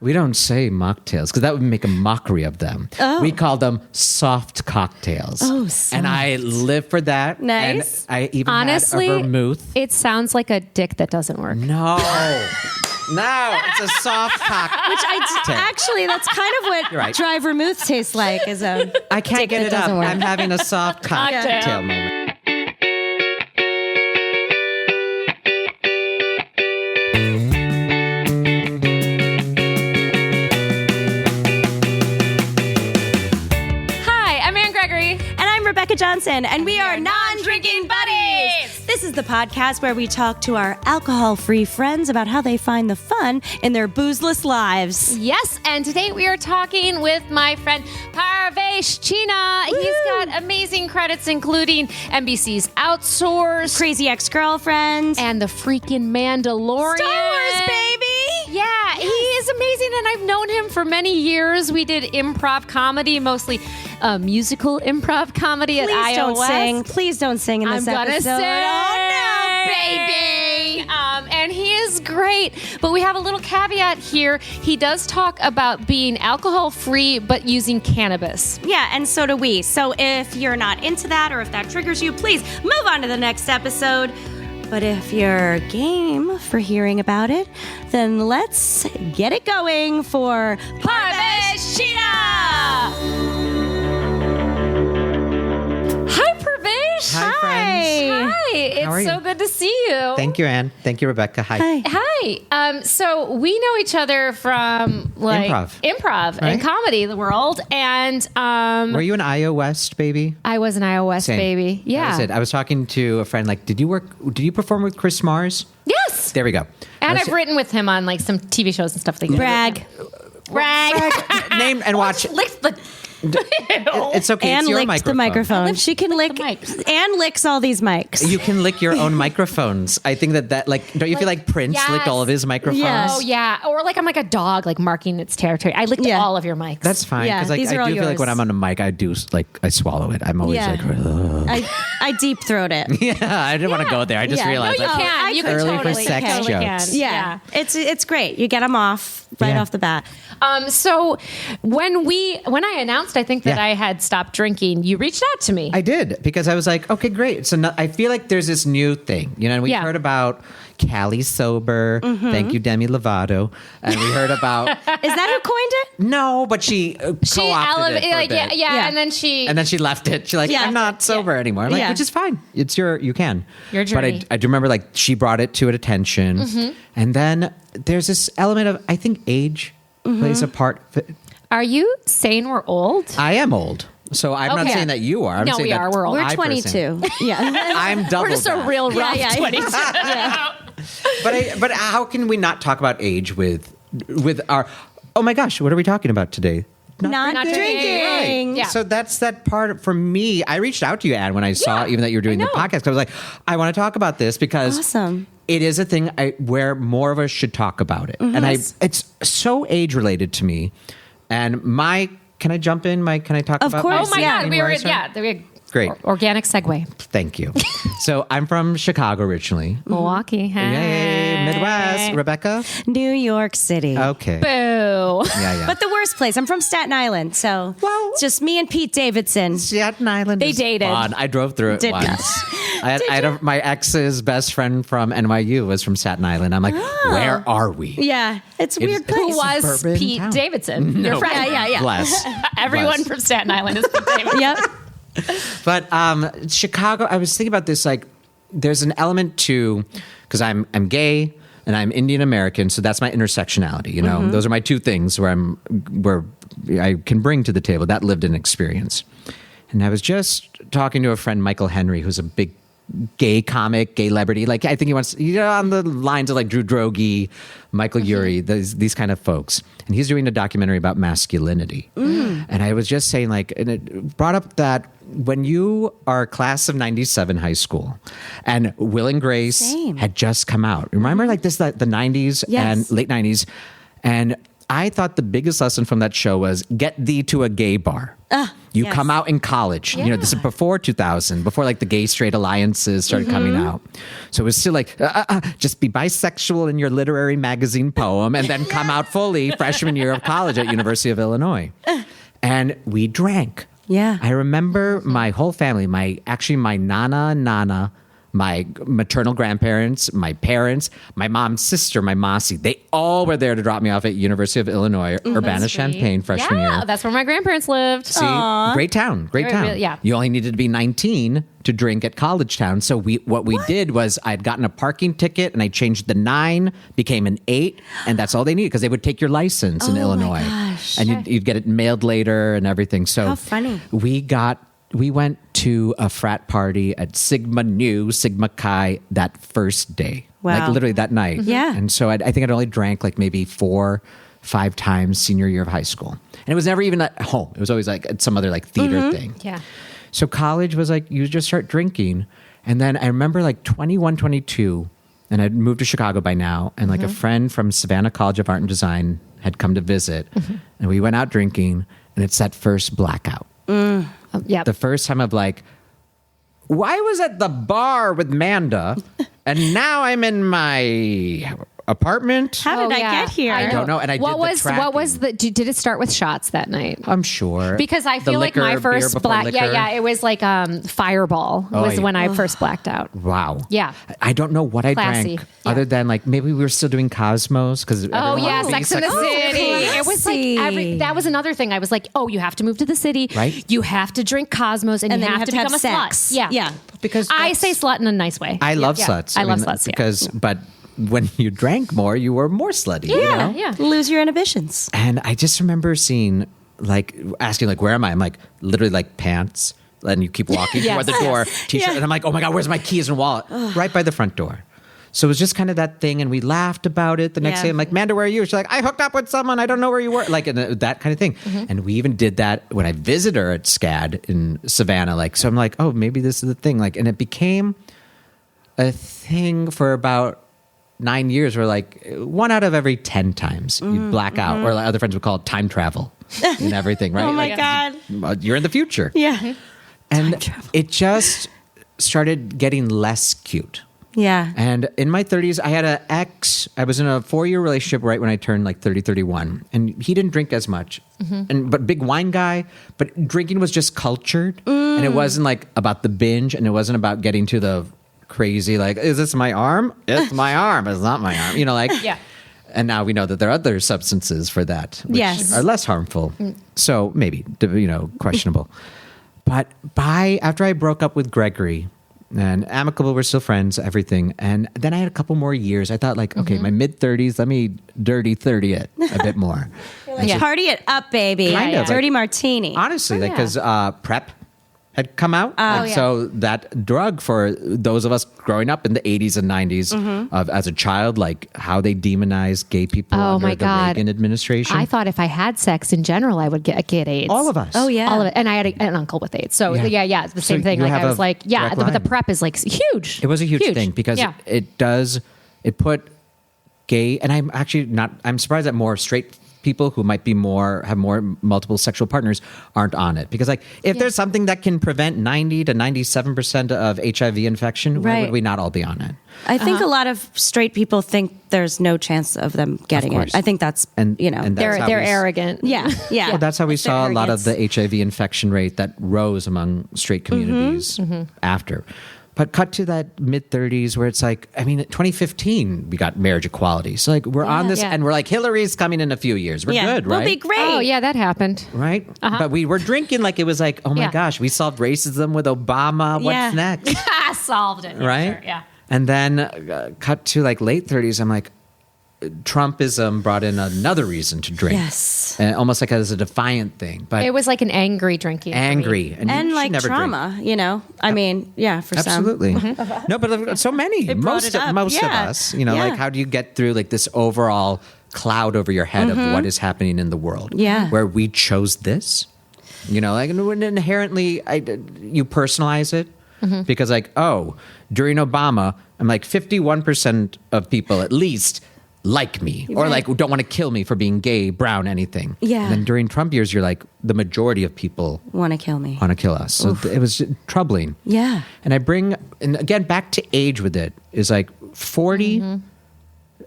We don't say mocktails because that would make a mockery of them. Oh. We call them soft cocktails. Oh, soft. And I live for that. Nice. And I even Honestly, had a vermouth. it sounds like a dick that doesn't work. No. No, it's a soft cocktail. Actually, that's kind of what right. dry vermouth tastes like. Is a I can't dick get that it up. doesn't work. I'm having a soft cocktail Cocktail. moment. Rebecca Johnson, and we are Non-Drinking Buddies. This is the podcast where we talk to our alcohol-free friends about how they find the fun in their boozeless lives. Yes, and today we are talking with my friend Parvesh Cheena. Woo! He's got amazing credits, including NBC's Outsourced, Crazy Ex-Girlfriend, and The freaking Mandalorian. Star Wars, baby! Yeah, he is amazing, and I've known him for many years. We did improv comedy, mostly musical improv comedy at Please don't iOS. sing. Please don't sing in this I'm gonna episode. sing. Oh, no, baby! And he is great, but we have a little caveat here. He does talk about being alcohol-free, but using cannabis. Yeah, and so do we. So if you're not into that or if that triggers you, please move on to the next episode. But if you're game for hearing about it, then let's get it going for Parvesh Cheena! Hi, Parvesh. Hi, friends. Hi. How are It's you? so good to see you. Thank you, Anne. Thank you, Rebecca. Hi. Hi. So we know each other from improv Right? and comedy, the world. And Were you an iOS baby? I was an iOS Same. baby. Yeah. That was it. I was talking to a friend, like, did you perform with Chris Mars? Yes. There we go. And I I've was- written with him on like some TV shows and stuff like that. Brag. Name and watch. Lick the. It's okay. Anne It's your licked the microphone. She can lick. mics. Anne licks all these mics. You can lick your own microphones. I think that like, don't you feel like Prince Yes. licked all of his microphones? Yes. Oh yeah, or like I'm like a dog, like marking its territory. I licked Yeah. all of your mics. That's fine. Yeah, Because like, these are I all do feel like when yours. I'm on a mic, I swallow it. I'm always Yeah. like, ugh. I deep throat it. Yeah, I didn't want to go there. I just Yeah. realized No, you like, can. You can early for totally, sex totally jokes. can. Yeah. It's great. You get them off right Yeah. off the bat. So when I announced, I think that Yeah. I had stopped drinking, you reached out to me. I did, because I was like, okay, great. So I feel like there's this new thing, and we Yeah. heard about Cali Sober. Mm-hmm. Thank you, Demi Lovato. And we heard about, Is that who coined it? no, but she she co-opted it for a like bit. yeah, and then she And then she left it. She's like, Yeah. I'm not sober anymore. I'm like, Yeah. which is fine. It's you can. Your journey. But I do remember, like, she brought it to attention. Mm-hmm. And then there's this element of, I think age Mm-hmm. plays a part. Are you saying we're old? I am old. So I'm not Okay. saying that you are. I'm No, saying we that are. We're old. We're I 22. Yeah. I'm double We're just a that. real rough yeah. 22. But how can we not talk about age with our? Oh my gosh, what are we talking about today? Not drinking. Right. Yeah. So that's that part for me. I reached out to you, Anne, when I saw Yeah, even that you were doing I the know. podcast. I was like, I want to talk about this because Awesome. it is a thing where more of us should talk about it, and it's so age related to me. And can I jump in? Can I talk Of about? course. Oh my Yeah. God, we were Great. Organic segue. Thank you. So I'm from Chicago originally. Milwaukee. Hey. Yay, Midwest. Rebecca. New York City. Okay. Boo. Yeah. But the worst place. I'm from Staten Island, so Well- it's just me and Pete Davidson. Staten Island. They is dated. fun. I drove through it Did- once. I had my ex's best friend from NYU was from Staten Island. I'm like, where are we? Yeah, it's a It's- weird place. Who was Suburban Pete town. Davidson? No. Your friend. Yeah. Bless. Everyone Bless. from Staten Island is Pete Davidson. Yep. But Chicago, I was thinking about this. Like, there's an element to, because I'm gay and I'm Indian American, so that's my intersectionality. Those are my two things where I can bring to the table that lived in experience. And I was just talking to a friend, Michael Henry, who's a big gay comic, gay celebrity. Like, I think he wants, on the lines of like Drew Droege, Michael Urie, these kind of folks. And he's doing a documentary about masculinity. And I was just saying, like, and it brought up that when you are a class of 97 high school and Will and Grace Same. had just come out. Remember like this, the 90s Yes. and late 90s. And I thought the biggest lesson from that show was get thee to a gay bar. You yes. come out in college. You know, this is before 2000, before like the gay straight alliances started coming out. So it was still like, just be bisexual in your literary magazine poem and then come out fully freshman year of college at University of Illinois. And we drank. Yeah. I remember my whole family, my nana, my maternal grandparents, my parents, my mom's sister, my mossy, they all were there to drop me off at University of Illinois, Urbana-Champaign freshman year. Yeah, that's where my grandparents lived. See, great town. Yeah. You only needed to be 19 to drink at College Town. So what we did was I'd gotten a parking ticket and I changed the 9, became an 8, and that's all they needed because they would take your license in Illinois. Gosh. And you'd get it mailed later and everything. So How funny. We went to a frat party at Sigma Nu, Sigma Chi that first day. Wow. Like literally that night. Yeah. And so I think I'd only drank like maybe 4-5 times senior year of high school. And it was never even at home. It was always like at some other like theater thing. Yeah. So college was like, you just start drinking. And then I remember like 21, 22, and I'd moved to Chicago by now. And like a friend from Savannah College of Art and Design had come to visit. And we went out drinking, and it's that first blackout. Yeah. The first time of like, why was at the bar with Manda and now I'm in my apartment? How did I get here? I don't know. And I what did the was the did it start with shots that night? I'm sure. Because I The feel like my liquor, beer first before liquor. it was like Fireball was yeah. when I first blacked out. Wow. Yeah. I don't know what I Classy. drank Yeah. other than like maybe we were still doing Cosmos because Oh yeah, Sex in the City. It was like classy. that was another thing. I was like, oh, you have to move to the city, Right. You have to drink Cosmos, and And you then have to become a sex. slut. Yeah, Yeah. Because I that's- say slut in a nice way. I love Yeah. sluts. I love mean, sluts because but when you drank more, you were more slutty. you Yeah, know? yeah. Lose your inhibitions. And I just remember seeing, like, asking, like, where am I? I'm like, literally, like, pants. And you keep walking Yes. toward the door, t-shirt. Yeah. And I'm like, oh my God, where's my keys and wallet? Right by the front door. So it was just kind of that thing. And we laughed about it the next Yeah. day. I'm like, Manda, where are you? She's like, I hooked up with someone. I don't know where you were. Like, that kind of thing. And we even did that when I visited her at SCAD in Savannah. Like, so I'm like, oh, maybe this is the thing. Like, and it became a thing for about 9 years, where like 1 out of every 10 times you'd black out, or like other friends would call it time travel and everything, right? Oh my Like, God. you're in the future. Yeah. And it just started getting less cute. Yeah. And in my 30s, I had an ex. I was in a 4-year relationship right when I turned like 30, 31. And he didn't drink as much. But big wine guy. But drinking was just cultured. And it wasn't like about the binge. And it wasn't about getting to the crazy, like, is this my arm? It's my arm. It's not my arm. You know, like. Yeah. And now we know that there are other substances for that, which Yes. are less harmful. So maybe, questionable. But after I broke up with Gregory, and amicable, we're still friends, everything. And then I had a couple more years. I thought, like, okay, my mid-30s, let me dirty 30 it a bit more. Like, party it up, baby. Kind of, Dirty like- martini. Honestly, like, because PrEP had come out. Oh, yeah. So that drug for those of us growing up in the 80s and 90s of as a child, like how they demonized gay people Oh, under my the God. Reagan administration. I thought if I had sex in general, I would get AIDS. All of us. Oh, yeah. All of it. And I had an uncle with AIDS. So Yeah. it's the So same thing. you Like have I was a like, yeah, direct but the line. PrEP is like huge. It was a huge thing because Yeah. it put gay, and I'm surprised that more straight people who might be have more multiple sexual partners aren't on it. Because like, if there's something that can prevent 90 to 97% of HIV infection, why Right. would we not all be on it? I think a lot of straight people think there's no chance of them getting course. it. I think that's, And and that's how They're we- arrogant. yeah. Well, that's how we It's their saw a lot of arrogance. the HIV infection rate that rose among straight communities after. But cut to that mid 30s where it's like, I mean, 2015, we got marriage equality. So like, we're on this Yeah. and we're like, Hillary's coming in a few years. We're good, right? We'll be great. Oh, yeah, that happened. Right? But we were drinking like it was like, oh my Yeah. gosh, we solved racism with Obama. What's Yeah. next? Solved it. Right? Sure, yeah. And then cut to like late 30s, I'm like, Trumpism brought in another reason to drink. Yes. And almost like as a defiant thing. But It was like an angry drinking. for me. angry. And, you And should like never trauma, I mean, yeah, for Absolutely. some. No, but so many. It brought Most it up. most of Yeah. us, Yeah. like how do you get through like this overall cloud over your head of what is happening in the world? Yeah. Where we chose this. Like inherently you personalize it because like, oh, during Obama, I'm like 51% of people at least like me or like don't want to kill me for being gay, brown, anything. Yeah. And then during Trump years, you're like, the majority of people Want to kill me. want to kill us. So it was troubling. Yeah. And and again, back to age with it is like 40,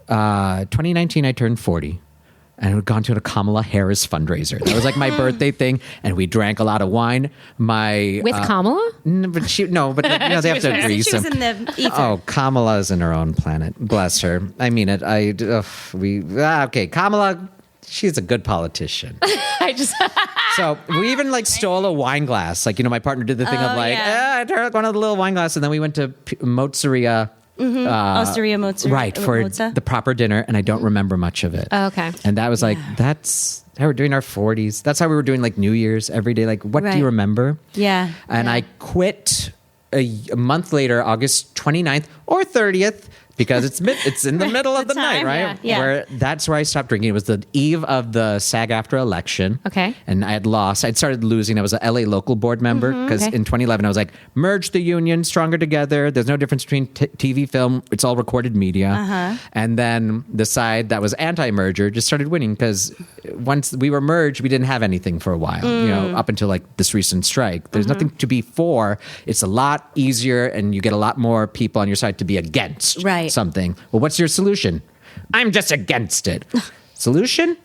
2019, I turned 40. And we'd gone to a Kamala Harris fundraiser. That was like my birthday thing, and we drank a lot of wine. With Kamala? But they have to agree. She was in the ether. Oh, Kamala's in her own planet. Bless her. I mean it. Okay, Kamala, she's a good politician. So we even like stole a wine glass. Like, my partner did the thing of like, I took one of the little wine glass, and then we went to Mozzaria. Osteria Mozart. Right, for the proper dinner, and I don't remember much of it. Oh, okay. And that was like, that's how we're doing our 40s. That's how we were doing like New Year's every day. Like, what do you remember? Yeah. And I quit a month later, August 29th or 30th, because it's in the middle of the night, right? Yeah. That's where I stopped drinking. It was the eve of the SAG-AFTRA election. Okay. And I had lost. I'd started losing. I was a LA local board member because in 2011 I was like, merge the union, stronger together. There's no difference between TV, film. It's all recorded media. And then the side that was anti-merger just started winning because once we were merged, we didn't have anything for a while, up until like this recent strike. There's nothing to be for. It's a lot easier and you get a lot more people on your side to be against. Right. Something. Well, what's your solution? I'm just against it. Solution?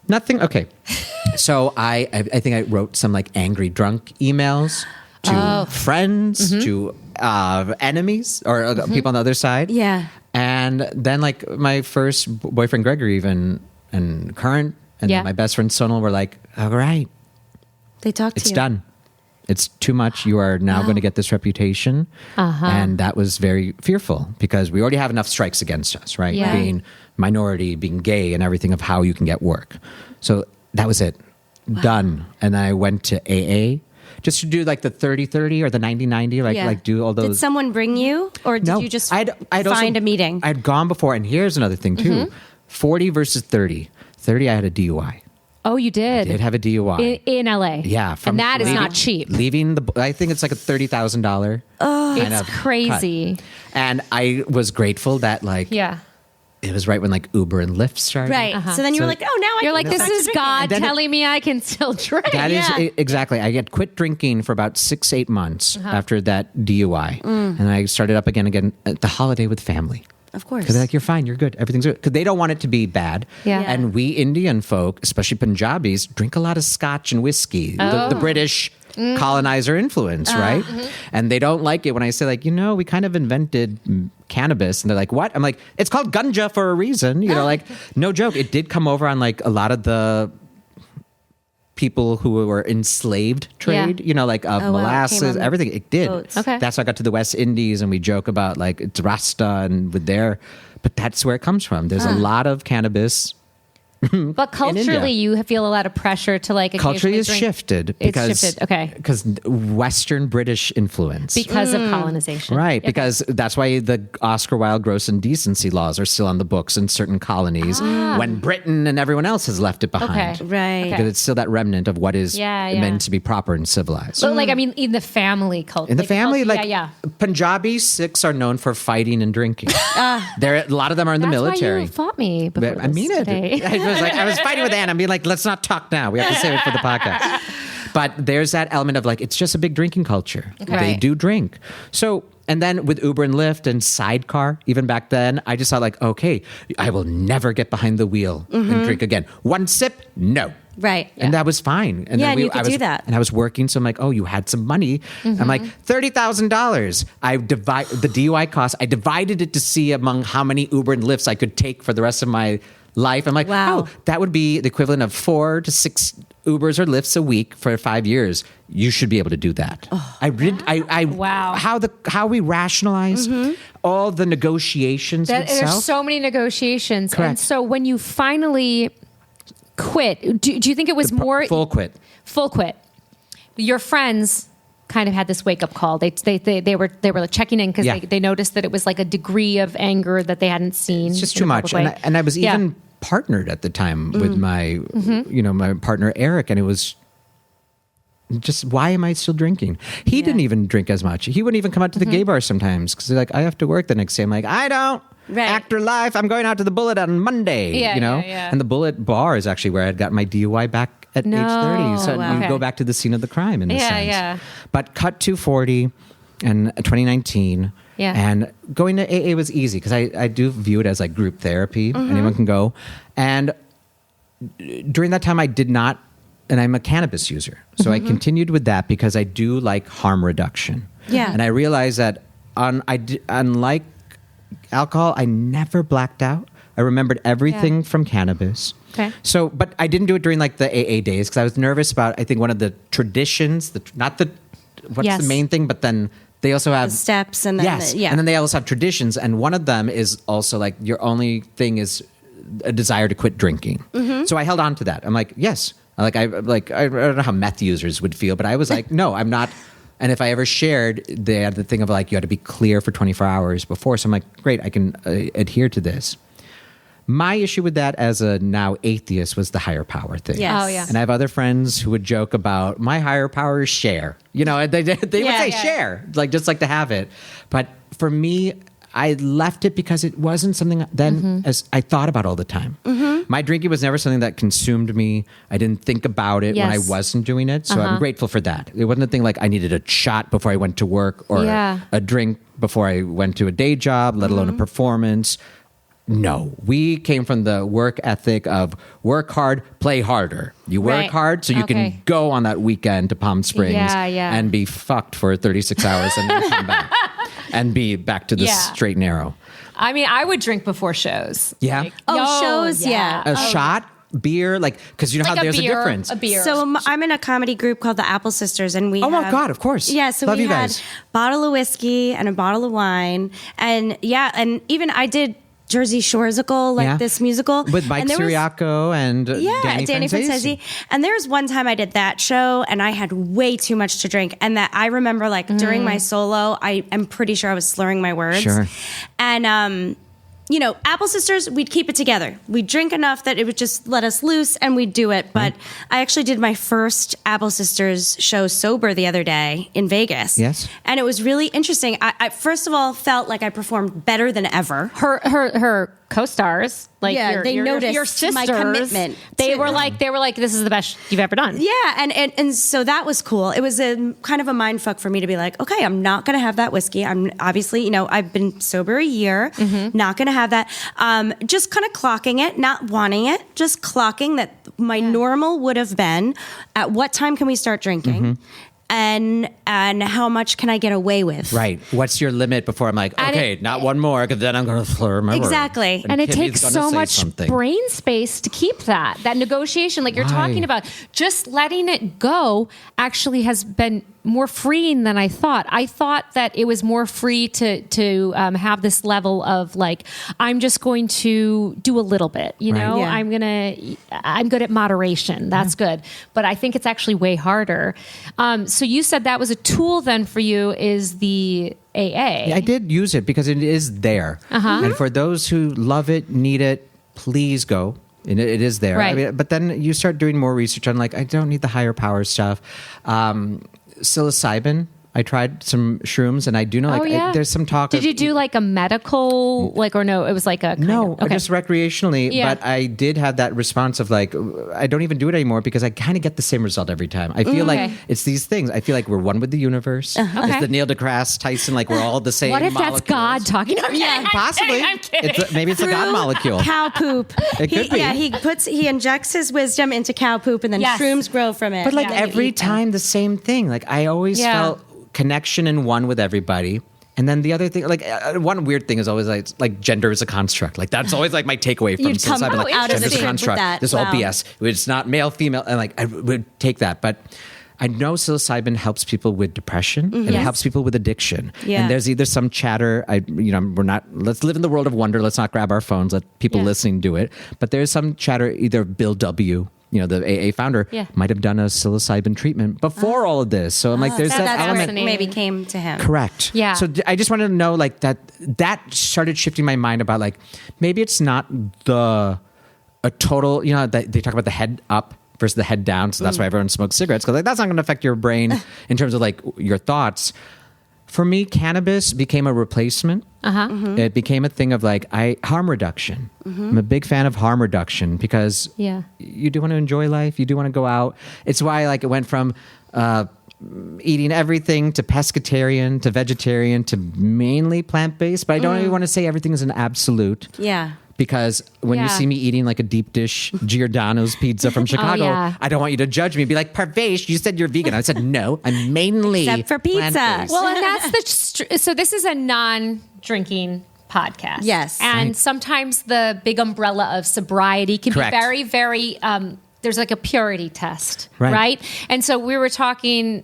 Nothing? Okay. So I think I wrote some like angry drunk emails to friends, to enemies or people on the other side. Yeah. And then like my first boyfriend Gregory even and current and then my best friend Sonal were like, all right, They talked to you. it's done. It's too much. You are now going to get this reputation. And that was very fearful because we already have enough strikes against us, right? Yeah. Being minority, being gay, and everything of how you can get work. So that was it. Done. And I went to AA just to do like the 30-30 or the 90-90, like do all those. Did someone bring you, or did you just I'd find a meeting? I'd gone before, and here's another thing too. 40 versus 30. 30, I had a DUI. Oh, you did? I did have a DUI. In LA? Yeah. And that is not cheap. Leaving I think it's like a $30,000. It's crazy. Cut. And I was grateful that like it was right when like Uber and Lyft started. Right. So then you were like, oh, now You're I like, can this go back is to God drinking. telling me I can still drink. That is exactly. I had quit drinking for about 6-8 months after that DUI. And I started up again at the holiday with family. Of course. Because they're like, you're fine, you're good, everything's good. Because they don't want it to be bad. Yeah. And we Indian folk, especially Punjabis, drink a lot of scotch and whiskey. The British colonizer influence, right? And they don't like it when I say like, we kind of invented cannabis. And they're like, what? I'm like, it's called ganja for a reason. Like, no joke. It did come over on like a lot of the people who were enslaved trade, like molasses, everything. It did. Boats. Okay. That's how I got to the West Indies, and we joke about like it's Rasta and with but that's where it comes from. There's a lot of cannabis. But culturally, you feel a lot of pressure to like Culturally is drink. shifted It's shifted, okay. Because Western British influence. Because of colonization. Right, Okay. because that's why the Oscar Wilde gross indecency laws are still on the books in certain colonies when Britain and everyone else has left it behind. Okay. Right. Because it's still that remnant of what is Yeah. meant to be proper and civilized. So like, I mean, in the family culture. In the family, culture, Punjabi Sikhs are known for fighting and drinking. A lot of them are in the That's military. why you fought me before I mean it. today. I was fighting with Anna. I'm being like, let's not talk now. We have to save it for the podcast. But there's that element of like, it's just a big drinking culture. Okay. They do drink. So, and then with Uber and Lyft and Sidecar, even back then, I just thought like, okay, I will never get behind the wheel and drink again. One sip, no. Right. And that was fine. And and you could do that. And I was working, so I'm like, oh, you had some money. I'm like, $30,000. I divide the DUI cost. I divided it to see among how many Uber and Lyfts I could take for the rest of my life. I'm like, Wow. oh, that would be the equivalent of 4 to 6 Ubers or Lyfts a week for 5 years. You should be able to do that. Wow. How we rationalize all the negotiations with There's self. so many negotiations. Correct. And so when you finally quit, do you think it was more full quit. Full quit. Your friends kind of had this wake up call. They were like checking in because they noticed that it was like a degree of anger that they hadn't seen. It's just in too a much. public way. And I was even partnered at the time with my, my partner Eric, and it was just, why am I still drinking? He didn't even drink as much. He wouldn't even come out to the gay bar sometimes because he's like, I have to work the next day. I'm like, I don't. Right. actor life. I'm going out to the Bullet on Monday. Yeah, you know, yeah. and the Bullet bar is actually where I got my DUI back at age 30. So wow. you go back to the scene of the crime in a Yeah, sense. yeah. But cut to 40 and 2019. Yeah. And going to AA was easy because I do view it as like group therapy. Anyone can go. And during that time, I did not, and I'm a cannabis user. So I continued with that because I do like harm reduction. Yeah. And I realized that unlike alcohol, I never blacked out. I remembered everything from cannabis. Okay. So, but I didn't do it during like the AA days because I was nervous about, I think, one of the traditions, what's Yes. the main thing, but then they also have The steps and then yes, the- yeah. and then they also have traditions, and one of them is also like your only thing is a desire to quit drinking. So I held on to that. I'm like, yes, I don't know how meth users would feel, but I was like, no, I'm not. And if I ever shared, they had the thing of like you had to be clear for 24 hours before. So I'm like, great, I can adhere to this. My issue with that as a now atheist was the higher power thing. Yes. Oh, yeah. And I have other friends who would joke about my higher power is share. You know, and they would say share, like just like to have it. But for me, I left it because it wasn't something then as I thought about all the time. My drinking was never something that consumed me. I didn't think about it when I Yes. wasn't doing it. So I'm grateful for that. It wasn't a thing like I needed a shot before I went to work or Yeah. a drink before I went to a day job, let alone a performance. No, we came from the work ethic of work hard, play harder. You work Right. hard so you Okay. can go on that weekend to Palm Springs Yeah. and be fucked for 36 hours and then come back and be back to the Yeah. straight and narrow. I mean, I would drink before shows. Yeah. Shows, yeah. A shot, beer, like, because you know Like how there's a difference. A beer. So I'm in a comedy group called the Apple Sisters, and we Oh my have- God, of course. Yeah, so Love we you had guys. a bottle of whiskey and a bottle of wine, and and even I did Jersey Shoresical, like Yeah. this musical With Mike and there was- Siriaco and Danny Francesi. And there was one time I did that show and I had way too much to drink. And that I remember like during my solo, I am pretty sure I was slurring my words. Sure. And, you know, Apple Sisters, we'd keep it together. We'd drink enough that it would just let us loose and we'd do it. But I actually did my first Apple Sisters show sober the other day in Vegas. Yes. And it was really interesting. I first of all felt like I performed better than ever. her co-stars, like Yeah, they noticed your sisters, my commitment They to were them. like, this is the best you've ever done. Yeah, and so that was cool. It was a kind of a mind fuck for me to be like, okay, I'm not going to have that whiskey. I'm obviously, you know, I've been sober a year, not going to have that. Just kind of clocking it, not wanting it, just clocking that my normal would have been at what time can we start drinking? And how much can I get away with? Right. What's your limit before I'm like, And okay, not one more, because then I'm going to slur my words. Exactly. And it Kimmy's takes gonna so say much something. brain space to keep that negotiation, like you're Why? talking about. Just letting it go actually has been more freeing than I thought. I thought that it was more free to have this level of like, I'm just going to do a little bit, you Right. know, Yeah. I'm good at moderation. That's good. But I think it's actually way harder. So you said that was a tool then for you, is the AA. I did use it because it is there. And for those who love it, need it, please go. And it is there. Right. I mean, but then you start doing more research on like, I don't need the higher power stuff. Psilocybin. I tried some shrooms, and I do know like there's some talk. Did of, you do like a medical, like, or no? It was like a kind No, of, okay. just recreationally. Yeah. But I did have that response of like, I don't even do it anymore because I kind of get the same result every time. I feel like Okay. it's these things. I feel like we're one with the universe. Okay. It's the Neil deGrasse Tyson, like we're all the same. What if that's molecules. God talking? Yeah, Possibly. I'm kidding. Maybe it's a God molecule. Cow poop. It could be. Yeah, he injects his wisdom into cow poop, and then Yes. shrooms grow from it. But like And you every eat them. time, the same thing. Like I always Yeah. felt connection and one with everybody. And then the other thing, like one weird thing is always like gender is a construct. Like that's always like my takeaway from You'd come psilocybin. Like out of gender is a sync with construct. that. This is all Wow. BS. It's not male, female, and like I would take that. But I know psilocybin helps people with depression and it Yes. helps people with addiction. Yeah. And there's either some chatter. We're not. Let's live in the world of wonder. Let's not grab our phones. Let people Yeah. listening do it. But there's some chatter. Either Bill W. The AA founder, Yeah. might have done a psilocybin treatment before all of this. So I'm like, there's that that's element. what maybe came to him. Correct. Yeah. So I just wanted to know like that started shifting my mind about like, maybe it's not a total, they talk about the head up versus the head down. So that's why everyone smokes cigarettes. Cause like, that's not going to affect your brain in terms of like your thoughts. For me, cannabis became a replacement. It became a thing of like harm reduction. I'm a big fan of harm reduction because you do want to enjoy life. You do want to go out. It's why like it went from eating everything to pescatarian to vegetarian to mainly plant-based. But I don't even want to say everything is an absolute. Yeah. Because when you see me eating like a deep dish Giordano's pizza from Chicago, I don't want you to judge me. Be like, Parvesh, you said you're vegan. I said, no, I'm mainly except for pizza. plant-based. Well, and that's so this is a non-drinking podcast. Yes. And sometimes the big umbrella of sobriety can Correct. be very, very, there's like a purity test, Right. right? And so we were talking,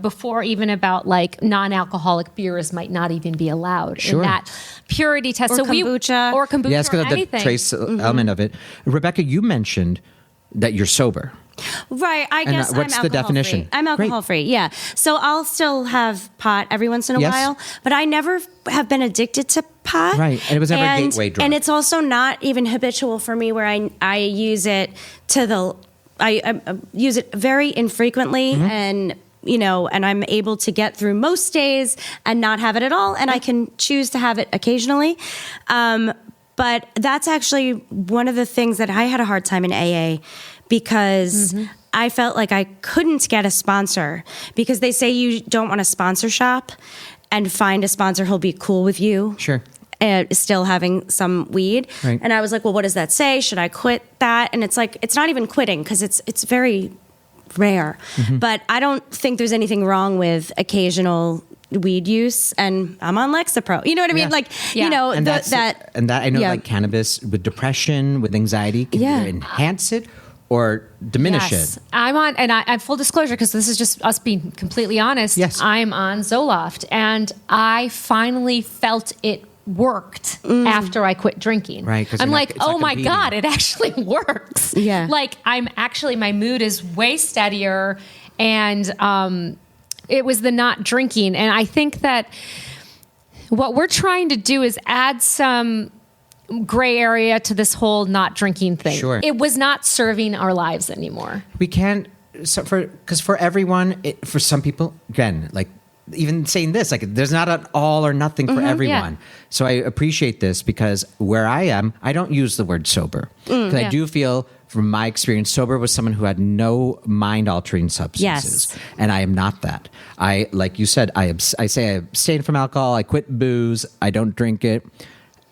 before even about like non-alcoholic beers might not even be allowed in that purity test. Or so kombucha. or kombucha, Yes, because or of the anything. trace element of it. Rebecca, you mentioned that you're sober. Right. I guess what's I'm the alcohol definition? free. I'm alcohol free. Yeah. So I'll still have pot every once in a while, but I never have been addicted to pot. Right. And it was never a gateway drug. And it's also not even habitual for me where I use it I use it very infrequently and and I'm able to get through most days and not have it at all. And I can choose to have it occasionally. But that's actually one of the things that I had a hard time in AA because I felt like I couldn't get a sponsor because they say you don't want to sponsor shop and find a sponsor who'll be cool with you. Sure. Still having some weed. Right. And I was like, well, what does that say? Should I quit that? And it's like, it's not even quitting because it's very rare. But I don't think there's anything wrong with occasional weed use, and I'm on Lexapro. You know what I mean? Like, And that I know like cannabis with depression, with anxiety, can either enhance it or diminish it. I'm on, and I full disclosure, because this is just us being completely honest. Yes. I'm on Zoloft, and I finally felt it worked after I quit drinking. Right, 'cause I'm you're not- like, it's not oh my competing. God, it actually works. Yeah. Like my mood is way steadier, and it was the not drinking. And I think that what we're trying to do is add some gray area to this whole not drinking thing. Sure. It was not serving our lives anymore. We can't, because for everyone, for some people, again, like even saying this, like there's not an all or nothing for everyone. So I appreciate this because where I am, I don't use the word sober. Because I do feel, from my experience, sober was someone who had no mind-altering substances. Yes. And I am not that. Like you said, I say I abstain from alcohol, I quit booze, I don't drink it.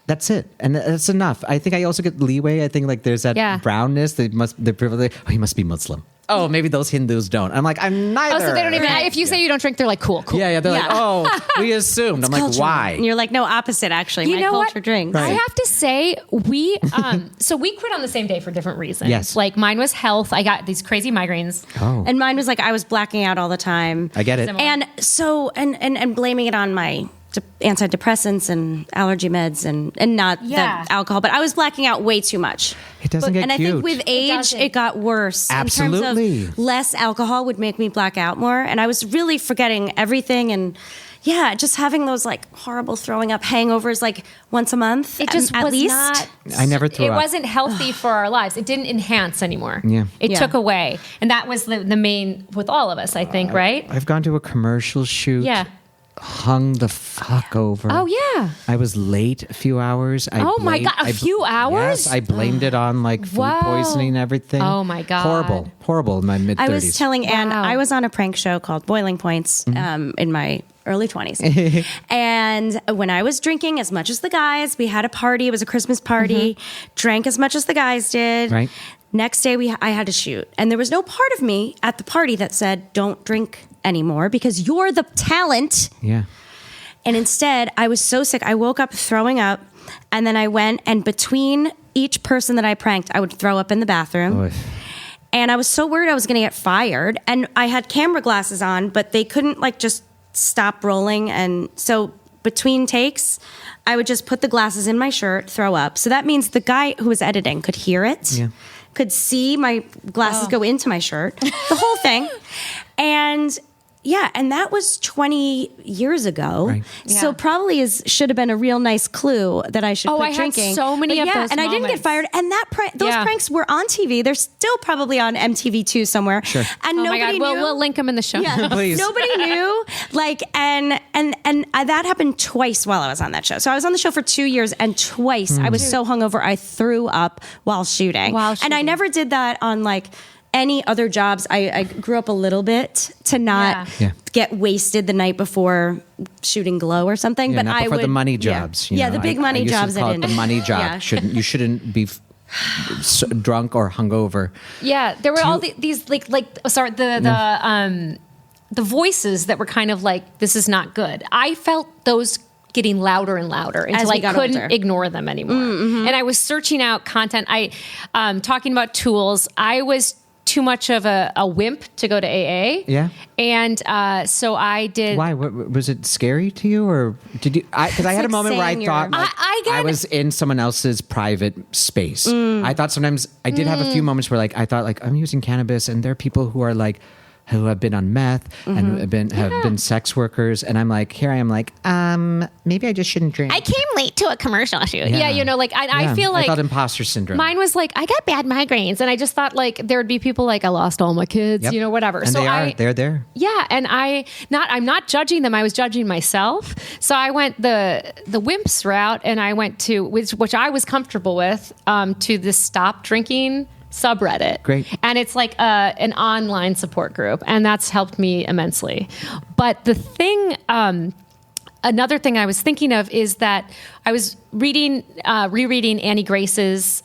That's it, and that's enough. I think I also get leeway. I think like there's that brownness. They're probably, oh, he must be Muslim. Oh, maybe those Hindus don't. I'm like, I'm neither. Oh, so they don't even. If you say you don't drink, they're like, cool. Yeah. They're like, oh, we assumed. I'm like, Culture. why? And you're like, no, opposite, actually. You My know culture what? drinks. I have to say, we so we quit on the same day for different reasons. Yes. Like mine was health. I got these crazy migraines. Oh, And mine was like, I was blacking out all the time. I get it. Similar. And so, and blaming it on my antidepressants and allergy meds and not the alcohol, but I was blacking out way too much. It doesn't get and cute. I think with age, doesn't. it got worse. Absolutely. In terms of less alcohol would make me black out more. And I was really forgetting everything. And just having those like horrible throwing up hangovers like once a month. It just at was least. not. I never threw It up. wasn't healthy for our lives. It didn't enhance anymore. Yeah. It Yeah. took away, and that was the main with all of us. I think, right? I've gone to a commercial shoot. Yeah. Hung the fuck over. Oh yeah. I was late a few hours. Oh, my God, a few hours? Yes, I blamed it on like food Whoa. poisoning and everything. Oh, my God. Horrible in my mid-30s. I was telling Anne, Wow. I was on a prank show called Boiling Points in my early 20s. And when I was drinking as much as the guys, we had a party. It was a Christmas party. Drank as much as the guys did. Right. Next day, I had to shoot. And there was no part of me at the party that said, don't drink anymore because you're the talent. Yeah. And instead, I was so sick. I woke up throwing up. And then I went, and between each person that I pranked, I would throw up in the bathroom. Oy. And I was so worried I was going to get fired. And I had camera glasses on, but they couldn't like just stop rolling. And so between takes, I would just put the glasses in my shirt, throw up. So that means the guy who was editing could hear it, Yeah. could see my glasses go into my shirt, the whole thing. And and that was 20 years ago. Right. So Yeah. probably should have been a real nice clue that I should Oh, quit I had drinking. so many But of those and I didn't get moments. fired. And those Yeah. pranks were on TV. They're still probably on MTV2 somewhere. Sure. And Oh my nobody God. knew. We'll link them in the show. Yeah. Please. Nobody knew. Like, and that happened twice while I was on that show. So I was on the show for 2 years, and twice I was so hungover I threw up while shooting. And I never did that on like any other jobs. I grew up a little bit to not get wasted the night before shooting Glow or something. Yeah, but not I before would the money jobs. Yeah, the big money I used jobs. To call it the money job. Yeah. You shouldn't be drunk or hungover. Yeah, there were all these the voices that were kind of like, this is not good. I felt those getting louder and louder until I couldn't ignore them anymore. And I was searching out content. Talking about tools, I was too much of a wimp to go to AA. Yeah. And so I did. Why? Was it scary to you, or did you? Because I had a moment where I thought I was in someone else's private space. I thought sometimes I did have a few moments where like I thought like I'm using cannabis, and there are people who are like who have been on meth and have been sex workers, and I'm like, here I am like, maybe I just shouldn't drink. I came late to a commercial shoot. Yeah, you know, like I feel like I felt imposter syndrome. Mine was like, I got bad migraines, and I just thought like there would be people like I lost all my kids, you know, whatever. And so they're there. Yeah, and I'm not judging them. I was judging myself. So I went the wimps route, and I went to which I was comfortable with to the Stop Drinking subreddit. Great. And it's like an online support group, and that's helped me immensely. But the thing, another thing I was thinking of is that I was rereading Annie Grace's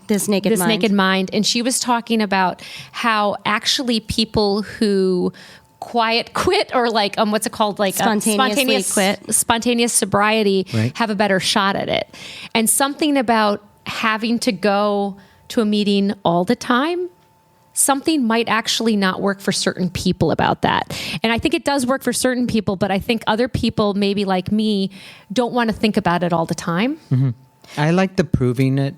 This Naked Mind, and she was talking about how actually people who quiet quit, or like what's it called, like spontaneous sobriety, have a better shot at it. And something about having to go to a meeting all the time, something might actually not work for certain people about that. And I think it does work for certain people, but I think other people, maybe like me, don't want to think about it all the time. Mm-hmm. I like the proving it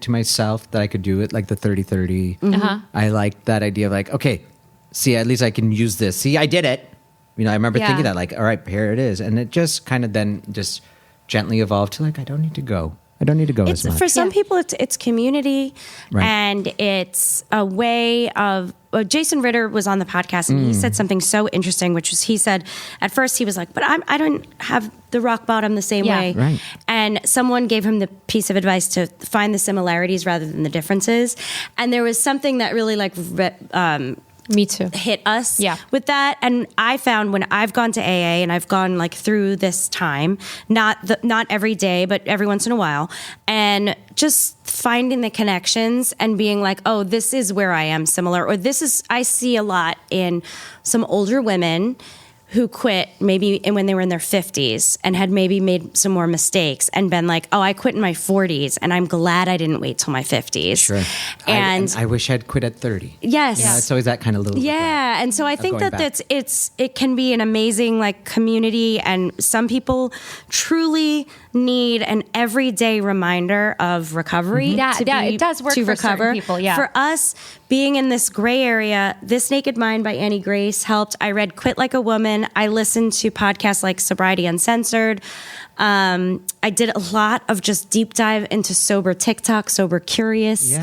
to myself that I could do it, like the 30-30. Mm-hmm. I like that idea of like, okay, see, at least I can use this. See, I did it. You know, I remember thinking that, like, all right, here it is. And it just kind of then just gently evolved to like, I don't need to go. I don't need to go as much. For some people, it's community, and it's a way of. Jason Ritter was on the podcast, and he said something so interesting, which was he said at first he was like, "But I don't have the rock bottom the same way." Right. And someone gave him the piece of advice to find the similarities rather than the differences. And there was something that really like. Me too. Hit us with that. And I found when I've gone to AA and I've gone like through this time, not every day, but every once in a while, and just finding the connections and being like, oh, this is where I am similar, or I see a lot in some older women who quit maybe when they were in their 50s and had maybe made some more mistakes and been like, oh, I quit in my 40s and I'm glad I didn't wait till my 50s. Sure. And I wish I'd quit at 30. Yes. Yeah, it's always that kind of little. Yeah. And so I think that it can be an amazing like community, and some people truly need an everyday reminder of recovery. It does work to for recover. Certain people. Yeah. For us, being in this gray area, This Naked Mind by Annie Grace helped. I read Quit Like a Woman. I listened to podcasts like Sobriety Uncensored. I did a lot of just deep dive into sober TikTok, sober curious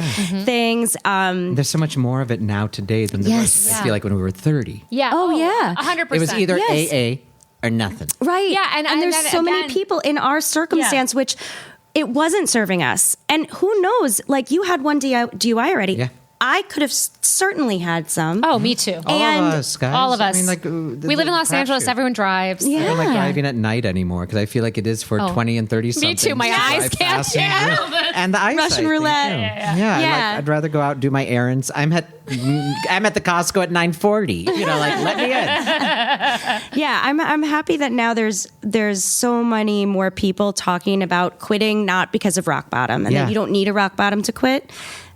things. There's so much more of it now today than there was, I feel like, when we were 30. Yeah. Oh, yeah. 100%. It was either AA or nothing. Right. Yeah. And there's so many people in our circumstance which it wasn't serving us. And who knows, like you had one DUI already. Yeah. I could have certainly had some. Oh, me too. All of us, guys. All of us. I mean, like, we live in Los Angeles. Everyone drives. Yeah. I don't like driving at night anymore because I feel like it is for 20 and 30 something. Me too. My eyes can't handle this. And the eyesight Russian roulette. Yeah. I'd rather go out and do my errands. I'm at the Costco at 9:40. You know, like let me in. Yeah, I'm happy that now there's so many more people talking about quitting not because of rock bottom, and that you don't need a rock bottom to quit.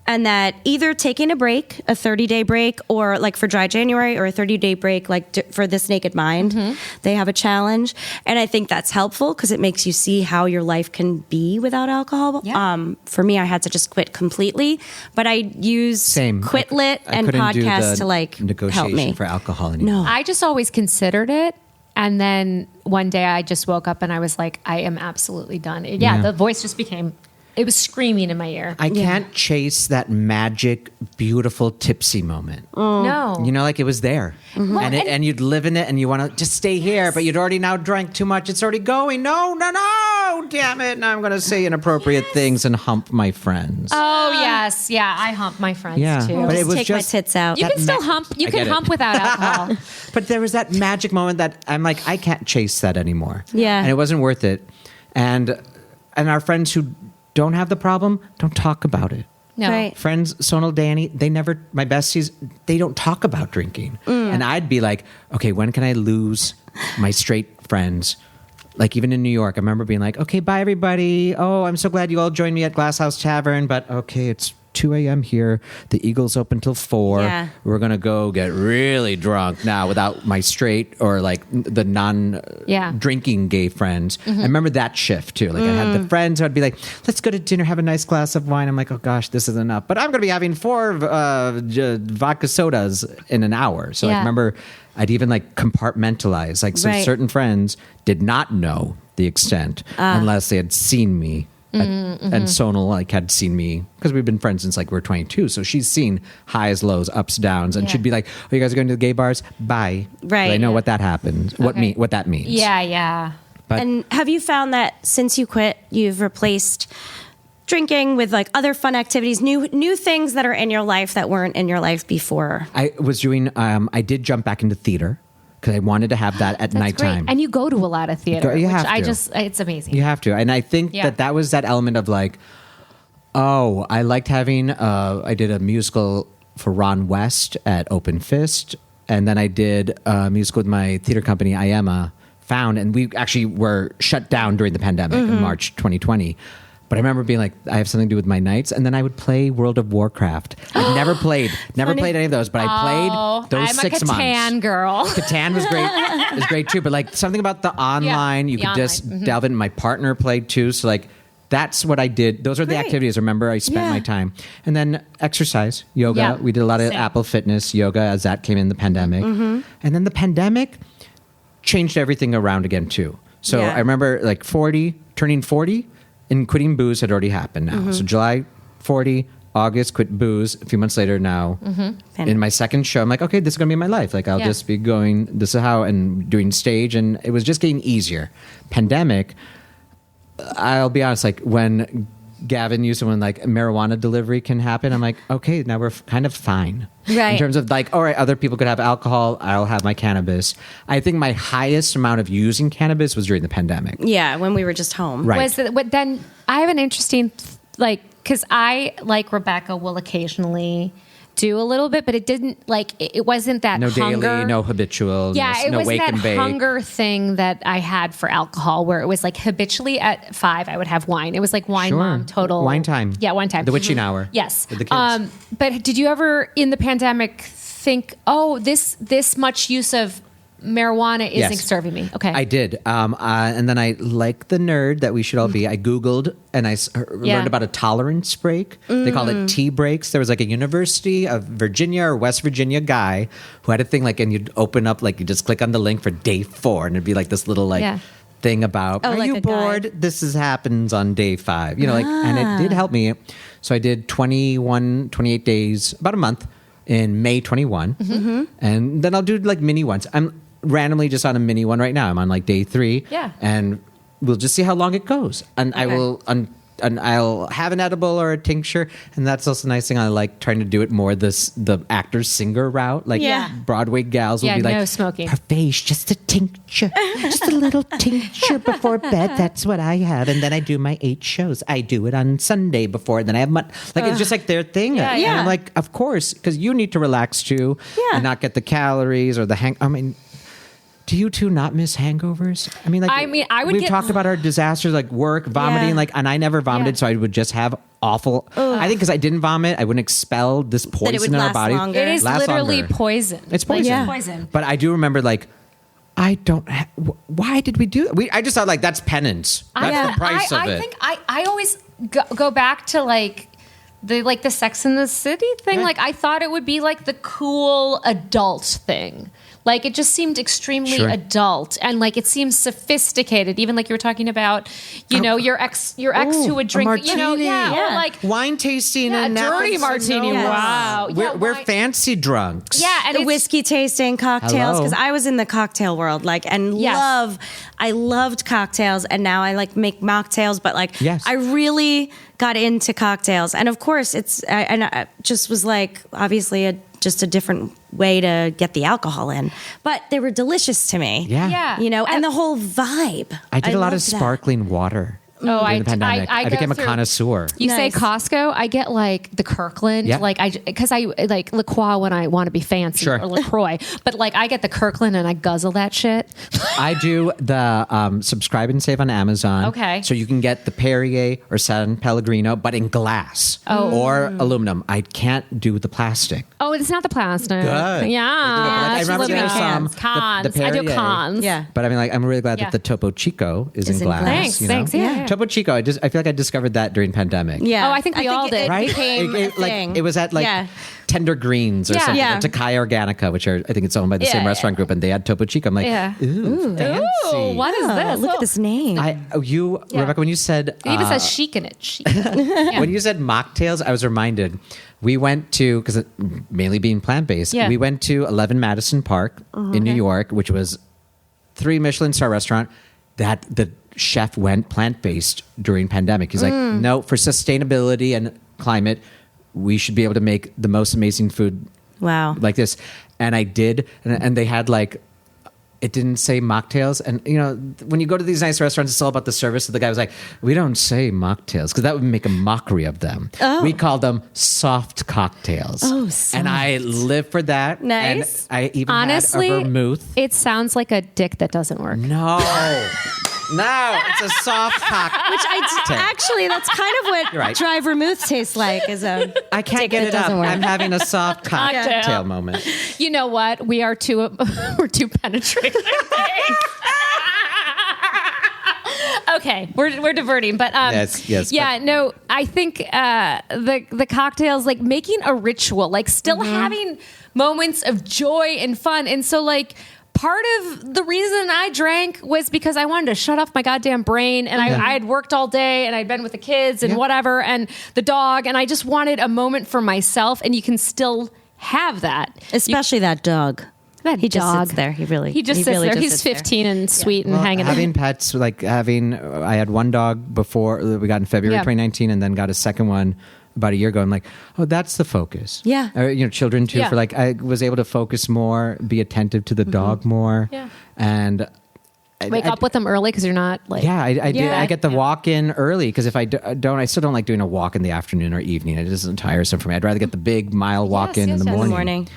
And that either taking a break, a 30-day break, or like for Dry January, or a 30-day break, like for This Naked Mind, they have a challenge. And I think that's helpful because it makes you see how your life can be without alcohol. Yeah. For me, I had to just quit completely, but I use Quitlet and podcasts to like help me. For alcohol anymore. No. I just always considered it. And then one day I just woke up and I was like, I am absolutely done. Yeah, the voice just became it was screaming in my ear. I can't chase that magic, beautiful, tipsy moment. No. You know, like it was there. Well, And you'd live in it and you want to just stay here, but you'd already now drank too much. It's already going. No, damn it. Now I'm going to say inappropriate things and hump my friends. Oh, yes. Yeah, I hump my friends too. But it was Take just my tits out. You can still hump. You I can get it. hump without alcohol. But there was that magic moment that I'm like, I can't chase that anymore. Yeah. And it wasn't worth it. And our friends who don't have the problem don't talk about it. No. Right. Friends, Sonal, Danny, my besties, they don't talk about drinking. And I'd be like, okay, when can I lose my straight friends? Like even in New York, I remember being like, okay, bye everybody. Oh, I'm so glad you all joined me at Glass House Tavern, but okay, it's 2 a.m. here. The Eagle's open till 4. Yeah. We're going to go get really drunk now without my straight or like the non-drinking gay friends. I remember that shift too. Like I had the friends who I'd be like, let's go to dinner, have a nice glass of wine. I'm like, oh gosh, this is enough. But I'm going to be having 4 vodka sodas in an hour. So I remember I'd even like compartmentalize. Like some certain friends did not know the extent unless they had seen me. And Sonal like had seen me because we've been friends since like we were 22. So she's seen highs, lows, ups, downs, and she'd be like, "Oh, you guys are going to the gay bars? Bye." Right. But I know what that happens. What that means. Yeah. But And have you found that since you quit, you've replaced drinking with like other fun activities, new things that are in your life that weren't in your life before? I was doing. I did jump back into theater because I wanted to have that at That's nighttime. great. And you go to a lot of theater, You which have I to. just, it's amazing. You have to. And I think that was that element of like, oh, I liked having, I did a musical for Ron West at Open Fist. And then I did a musical with my theater company, I Am a Found. And we actually were shut down during the pandemic in March 2020. But I remember being like, I have something to do with my nights. And then I would play World of Warcraft. I've never played any of those, but I played those I'm 6 a months. Catan girl. Catan was great. It was great too. But like something about the online, you the could just online. delve in. My partner played too. So like that's what I did. Those are the Great. activities. Remember, I spent my time. And then exercise, yoga. Yeah. We did a lot of Same. Apple Fitness, yoga as that came in the pandemic. And then the pandemic changed everything around again too. So I remember like turning 40 and quitting booze had already happened now. So July 40, August, quit booze. A few months later now, in my second show, I'm like, okay, this is going to be my life. Like I'll just be going, this is how, and doing stage. And it was just getting easier. Pandemic, I'll be honest, like when Gavin used to when like marijuana delivery can happen, I'm like, okay, now we're kind of fine. Right. In terms of like, all right, other people could have alcohol, I'll have my cannabis. I think my highest amount of using cannabis was during the pandemic. Yeah, when we were just home. Right. Then I have an interesting, like, because I, like Rebecca, will occasionally do a little bit, but it didn't, like, it wasn't that No hunger. daily, no habitual, Yeah, it no wasn't wake that and bake. hunger thing that I had for alcohol, where it was like habitually at 5 I would have wine. It was like wine Sure. mom total. Wine time. Yeah, wine time. The witching hour. Yes. With the kids. But did you ever in the pandemic think, oh, this much use of marijuana isn't Yes. serving me? Okay. I did. And then I, like the nerd that we should all be, I Googled and I learned about a tolerance break. They called it tea breaks. There was like a University of Virginia or West Virginia guy who had a thing like, and you'd open up, like you just click on the link for day 4 and it'd be like this little like thing about, are like you a bored? guide. This happens on day 5. You know, like, and it did help me. So I did 28 days, about a month in May 21. And then I'll do like mini ones. I'm randomly just on a mini one right now. I'm on like day 3. Yeah. And we'll just see how long it goes. And I will, and I'll have an edible or a tincture. And that's also a nice thing. I like trying to do it more the actor singer route. Like Broadway gals will be like, no smoking. Parvesh, just a tincture, just a little tincture before bed. That's what I have. And then I do my 8 shows. I do it on Sunday before. Then I have like it's just like their thing. Yeah, And I'm like, of course, because you need to relax too, and not get the calories or the I mean. Do you two not miss hangovers? I mean, I would We've get- talked about our disasters, like work, vomiting, Yeah. like, and I never vomited, Yeah. so I would just have awful. I think because I didn't vomit, I wouldn't expel this poison would in our last body. longer. It is Last literally longer. poison. It's poison. Like, poison. But I do remember, like, I don't. Why did we do that? I just thought, like, that's penance. That's the price of I it. think I always go back to like the Sex and the City thing. Yeah. Like I thought it would be like the cool adult thing. Like it just seemed extremely Sure. adult, and like it seems sophisticated. Even like you were talking about, you know, your ex who would drink, martini. you know, or like wine tasting a and dirty apples. martini. Yes. Wow, We're fancy drunks. Yeah, and the it's, whiskey tasting cocktails, Hello. because I was in the cocktail world, like, and Yes. I loved cocktails, and now I like make mocktails, but like, Yes. I really got into cocktails, and of course, I just was like, obviously, just a different way to get the alcohol in, but they were delicious to me. Yeah. you know, and the whole vibe. I did a lot of loved that. sparkling water. Oh, during the pandemic. I go became a through- connoisseur. You say Nice. Costco, I get like the Kirkland, Yeah. like because I like LaCroix when I want to be fancy, Sure. or LaCroix, but like I get the Kirkland and I guzzle that shit. I do the subscribe and save on Amazon. Okay. So you can get the Perrier or San Pellegrino, but in glass or aluminum. I can't do the plastic. Oh, it's not the plastic. Good. Yeah, I she's remember looking there's at some cans. the I do Perrier. cons. Yeah. But I mean, like, I'm really glad Yeah. that the Topo Chico is in in glass. glass. Thanks, you know? thanks. Yeah. Topo Chico. I feel like I discovered that during pandemic. Yeah. Oh, I think we all did. Right? became a like thing. it was at like Yeah. Tender Greens or Yeah. something. Yeah. Or Takai Organica, which are I think it's owned by the same Yeah. restaurant group, and they had Topo Chico. I'm like, Yeah. ooh, fancy. Ooh, what is Oh, this? look at this name. Rebecca, when you said It even says chic in it. Chic. when you said mocktails, I was reminded. We went to, because mainly being plant based, Yeah. we went to 11 Madison Park in New York, which was 3 Michelin star restaurant. That the chef went plant based during pandemic. He's like, no, for sustainability and climate, we should be able to make the most amazing food Wow. like this. And I did, and they had like, it didn't say mocktails. And, you know, when you go to these nice restaurants, it's all about the service. So the guy was like, we don't say mocktails because that would make a mockery of them. We call them soft cocktails. Oh, soft. And I live for that. Nice. And I even Honestly, had a vermouth. it sounds like a dick that doesn't work. No. No, it's a soft cocktail. Which actually, that's kind of what You're right. dry vermouth tastes like. Is a I can't dick get that it up. doesn't work. I'm having a soft cocktail Cocktail. moment. You know what? We are too we're too penetrating. Okay, we're diverting, but Yes, yeah, no. I think the cocktails, like making a ritual, like still having moments of joy and fun, and so like. Part of the reason I drank was because I wanted to shut off my goddamn brain, and I had worked all day, and I'd been with the kids and Yeah. whatever, and the dog, and I just wanted a moment for myself. And you can still have that, especially that dog. That he just dog. sits there. He just sits really there. just He's sits there. 15 and sweet and Well, hanging having out. pets, like I had one dog before we got in February Yeah. 2019, and then got a second one about a year ago. I'm like, oh, that's the focus. Yeah. Or, you know, children too. Yeah. For like, I was able to focus more, be attentive to the dog more, Yeah. and Wake up with them early because you're not like. Yeah, I do. Yeah. I get the walk in early because if I don't, I still don't like doing a walk in the afternoon or evening. It isn't tiresome for me. I'd rather get the big mile walk in yes, the yes. morning. In the morning.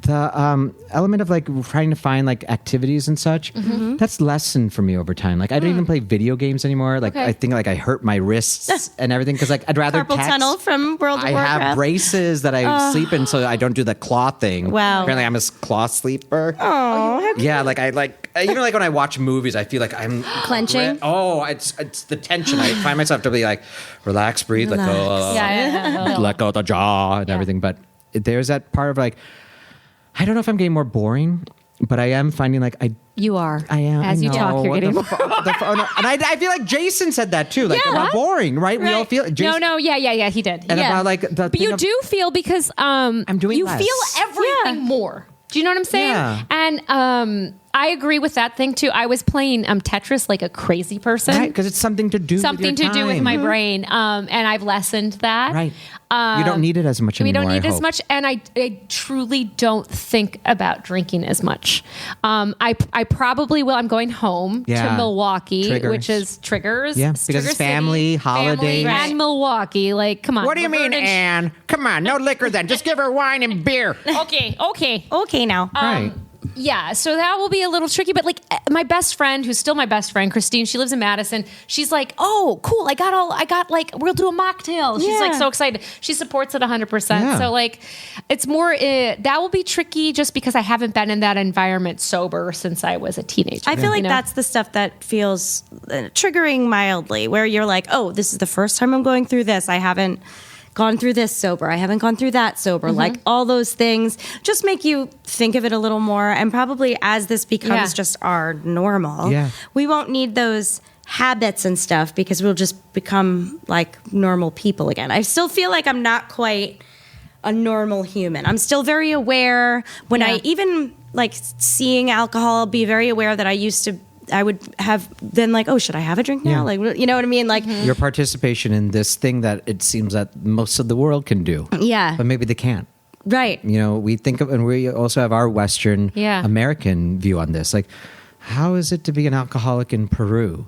The element of like trying to find like activities and such, that's lessened for me over time. Like I don't even play video games anymore. Like Okay. I think like I hurt my wrists and everything because like I'd rather Carpal text. tunnel from World of I Warcraft. have braces that I sleep in, so I don't do the claw thing. Wow. Apparently, I'm a claw sleeper. Oh, Yeah, like I like even like when I watch movies, I feel like I'm Clenching? It's the tension. I find myself to be like, relax, breathe, let go, Yeah. let go of the jaw and everything. But there's that part of like, I don't know if I'm getting more boring, but I am finding like You are. I am. As I you know. talk, you're What getting the more. no. And I feel like Jason said that too. Like, Yeah. about boring, right? We all feel. Jason, No, yeah, he did. And yeah. about like the. But you do feel because I'm doing you less. feel everything more. Do you know what I'm saying? Yeah. And I agree with that thing too. I was playing Tetris like a crazy person. Right, because it's something to do. Something with your to do with time. my brain. And I've lessened that. Right. You don't need it as much We anymore. don't need I as hope. much, and I truly don't think about drinking as much. I probably will. I'm going home to Yeah. Milwaukee, Triggers. which is triggers. Yeah, because Trigger it's family, City, holidays. and Milwaukee. Like, come on. What do you mean, Laverne and- Anne? Come on, no liquor then. Just give her wine and beer. Okay. okay now. Right. Yeah, so that will be a little tricky. But like my best friend, who's still my best friend, Christine, she lives in Madison. She's like, oh, cool. We'll do a mocktail. She's like Yeah. so excited. She supports it 100%. Yeah. So like, it's more, that will be tricky just because I haven't been in that environment sober since I was a teenager. I feel like you know? that's the stuff that feels triggering mildly, where you're like, oh, this is the first time I'm going through this. I haven't gone through this sober. I haven't gone through that sober. Like all those things just make you think of it a little more. And probably as this becomes just our normal, we won't need those habits and stuff because we'll just become like normal people again. I still feel like I'm not quite a normal human. I'm still very aware when I even like seeing alcohol, be very aware that I would have been like, oh, should I have a drink now? Like, you know what I mean? Like your participation in this thing that it seems that most of the world can do. Yeah. But maybe they can't. Right. You know, we think of, and we also have our Western American view on this. Like, how is it to be an alcoholic in Peru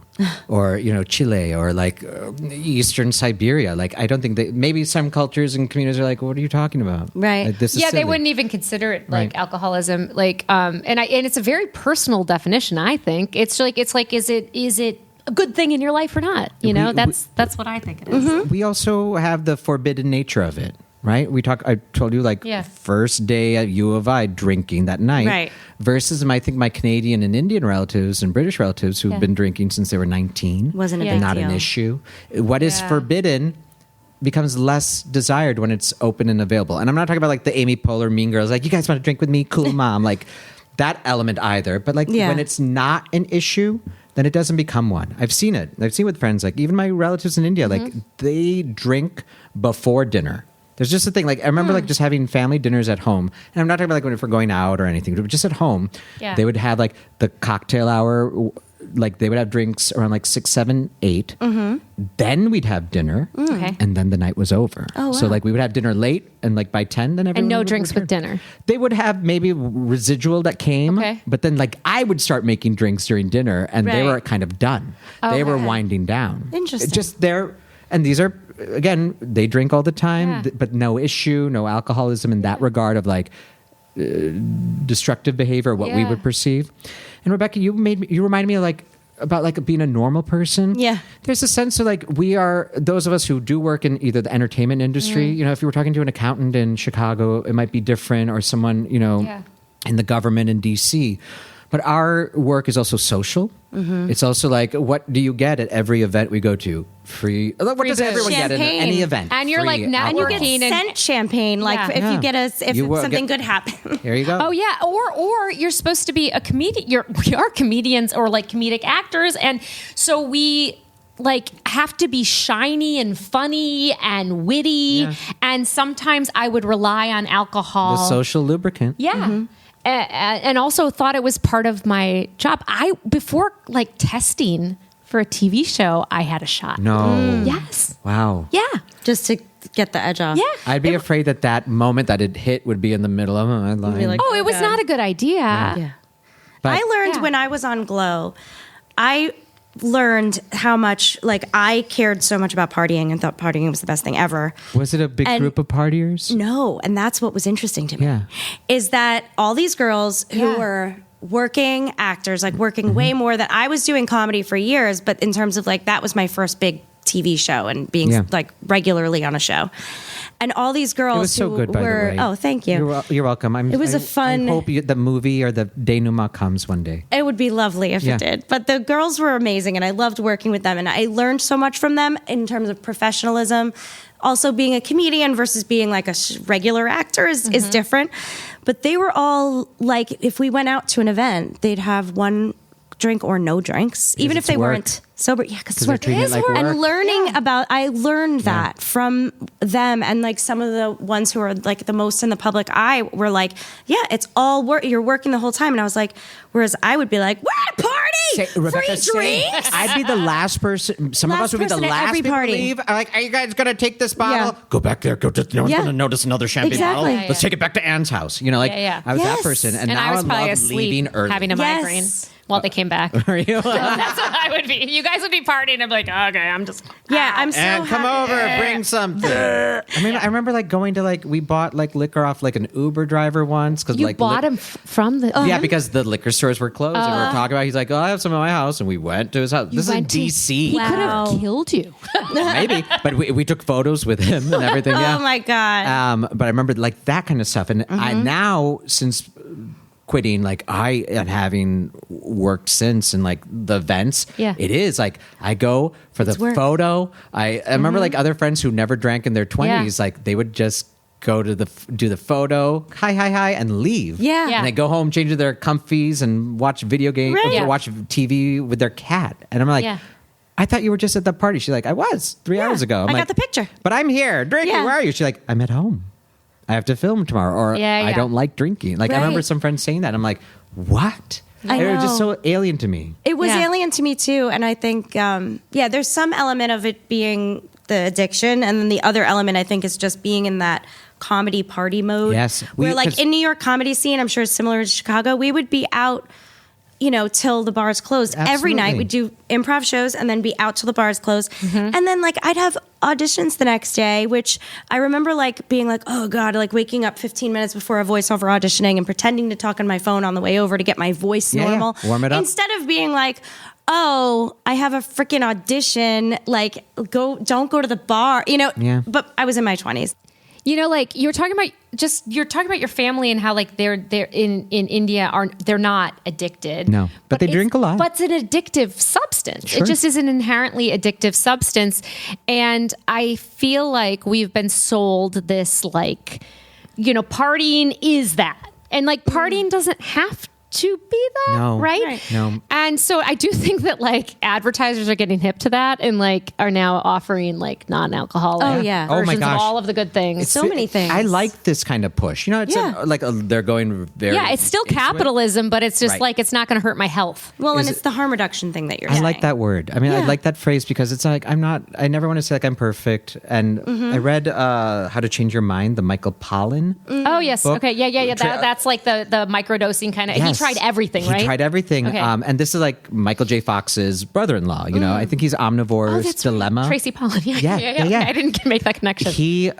or, you know, Chile or like Eastern Siberia? Like, I don't think maybe some cultures and communities are like, what are you talking about? Right. Like, this is silly. They wouldn't even consider it like alcoholism. Like, and it's a very personal definition. I think it's like, is it a good thing in your life or not? You know, that's what I think it is. We also have the forbidden nature of it. Right? I told you like first day at U of I drinking that night. Right. Versus I think my Canadian and Indian relatives and British relatives who've been drinking since they were 19. Wasn't a big not deal. an issue. What is forbidden becomes less desired when it's open and available. And I'm not talking about like the Amy Poehler Mean Girls, like, you guys want to drink with me? Cool, mom. Like that element either. But like when it's not an issue, then it doesn't become one. I've seen it. I've seen with friends, like even my relatives in India, like they drink before dinner. There's just a thing, like I remember like just having family dinners at home, and I'm not talking about like when we're going out or anything, but just at home, they would have like the cocktail hour, like they would have drinks around like 6, 7, 8. Then we'd have dinner, and then the night was over. Oh, wow. So like we would have dinner late, and like by 10, then everyone And no would drinks return. with dinner. They would have maybe residual that came, but then like I would start making drinks during dinner, and they were kind of done. They were winding down. Interesting. Just there, and these are. Again, they drink all the time, but no issue, no alcoholism in that regard of like destructive behavior, what we would perceive. And Rebecca, you reminded me of like about like being a normal person. Yeah. There's a sense of like we are those of us who do work in either the entertainment industry. You know, if you were talking to an accountant in Chicago, it might be different, or someone in the government in DC. But our work is also social. It's also like, what do you get at every event we go to? Free. What does everyone get at any event? And you're Free like alcohol. networking. You get sent champagne, like if you get something good happens. Here you go. Oh yeah, or you're supposed to be a comedian. We are comedians or like comedic actors, and so we like have to be shiny and funny and witty. And sometimes I would rely on alcohol, The social lubricant. Yeah. And also thought it was part of my job. Before like testing for a TV show, I had a shot. No. Yes. Wow. Yeah. Just to get the edge off. Yeah. I'd be afraid that moment that it hit would be in the middle of my line. Be like, Oh, it was God. not a good idea. Yeah. But- I learned when I was on Glow, I learned how much, like, I cared so much about partying and thought partying was the best thing ever. Was it a big group of partiers? No, and that's what was interesting to me. Yeah. Is that all these girls who were working actors, like working way more than I was doing comedy for years, but in terms of like that was my first big TV show and being like regularly on a show. And all these girls It was so who good, by the were way. Oh, thank you. You're welcome. It was a fun- I hope the movie or the denouement comes one day. It would be lovely if it did. But the girls were amazing, and I loved working with them, and I learned so much from them in terms of professionalism. Also, being a comedian versus being like a regular actor is different. But they were all like, if we went out to an event, they'd have one drink or no drinks, even if it's they work. weren't sober. Yeah, because they're treating it like work. And learning about, I learned that from them, and like some of the ones who are like the most in the public eye were like, yeah, it's all work. You're working the whole time. And I was like, whereas I would be like, we're at a party, Rebecca, free drinks. I'd be the last person. Some of us would be the person at last every people party. to leave. I'm like, are you guys going to take this bottle? Yeah. Go back there. Go. No one's Yeah. going to notice another champagne Exactly. bottle. Yeah, Let's take it back to Anne's house. You know, like I was that Yes. person, and And now I was probably love asleep, leaving early. having a Yes. migraine while they came back. Are you? That's what I would be. You guys would be partying. I'm like, okay, I'm just. Yeah, I'm so And come happy. over, bring something. I mean, I remember like going to like we bought like liquor off like an Uber driver once because You like bought him from the. Yeah, because the liquor stores were closed, and we were talking about. He's like, "Oh, I have some at my house," and we went to his house. This is in went to- DC, He could Wow. have killed you. maybe, but we took photos with him and everything. Yeah. Oh my God. But I remember like that kind of stuff, and I now since quitting, like I am having worked since and like the events. Yeah. It is like I go for the photo. I remember like other friends who never drank in their 20s, like they would just go to do the photo, hi, and leave. Yeah. Yeah. And they go home, change to their comfies and watch video games or watch TV with their cat. And I'm like, I thought you were just at the party. She's like, I was 3 hours ago. I got the picture. But I'm here drinking. Yeah. Where are you? She's like, I'm at home. I have to film tomorrow, or I don't like drinking. Like I remember some friends saying that. I'm like, what? I It was just know. so alien to me. It was Yeah. alien to me too, and I think there's some element of it being the addiction, and then the other element I think is just being in that comedy party mode. Yes. Where like in New York comedy scene, I'm sure it's similar to Chicago, we would be out, till the bars closed. Every night we'd do improv shows and then be out till the bars closed. And then like I'd have auditions the next day, which I remember like being like, oh God, like waking up 15 minutes before a voiceover auditioning and pretending to talk on my phone on the way over to get my voice normal. Warm it up. Instead of being like, oh, I have a freaking audition, like don't go to the bar, Yeah. But I was in my 20s. Like you're talking about your family and how like they're in India they're not addicted. No, but they drink a lot. But it's an addictive substance. Sure. It just is an inherently addictive substance. And I feel like we've been sold this like, partying is that. And like partying doesn't have to be that, No. right? No. And so I do think that like advertisers are getting hip to that and like are now offering like non-alcoholic Oh, yeah. Oh, my versions gosh. of all of the good things. So many things. I like this kind of push. It's they're going very. Yeah, it's still into it. capitalism, but it's just Right. like it's not going to hurt my health. Well, and Is it's the harm reduction thing that you're I saying. like that word. I mean, I Yeah. like that phrase because it's like I never want to say like I'm perfect. And I read How to Change Your Mind, the Michael Pollan. Oh yes, book. okay, yeah. That's like the microdosing kind of. Yes. He tried everything, right? He tried everything. Okay. And this is like Michael J. Fox's brother-in-law. I think he's Omnivore's that's Dilemma. Right. Tracy Pollan. Yeah. Okay, I didn't make that connection. He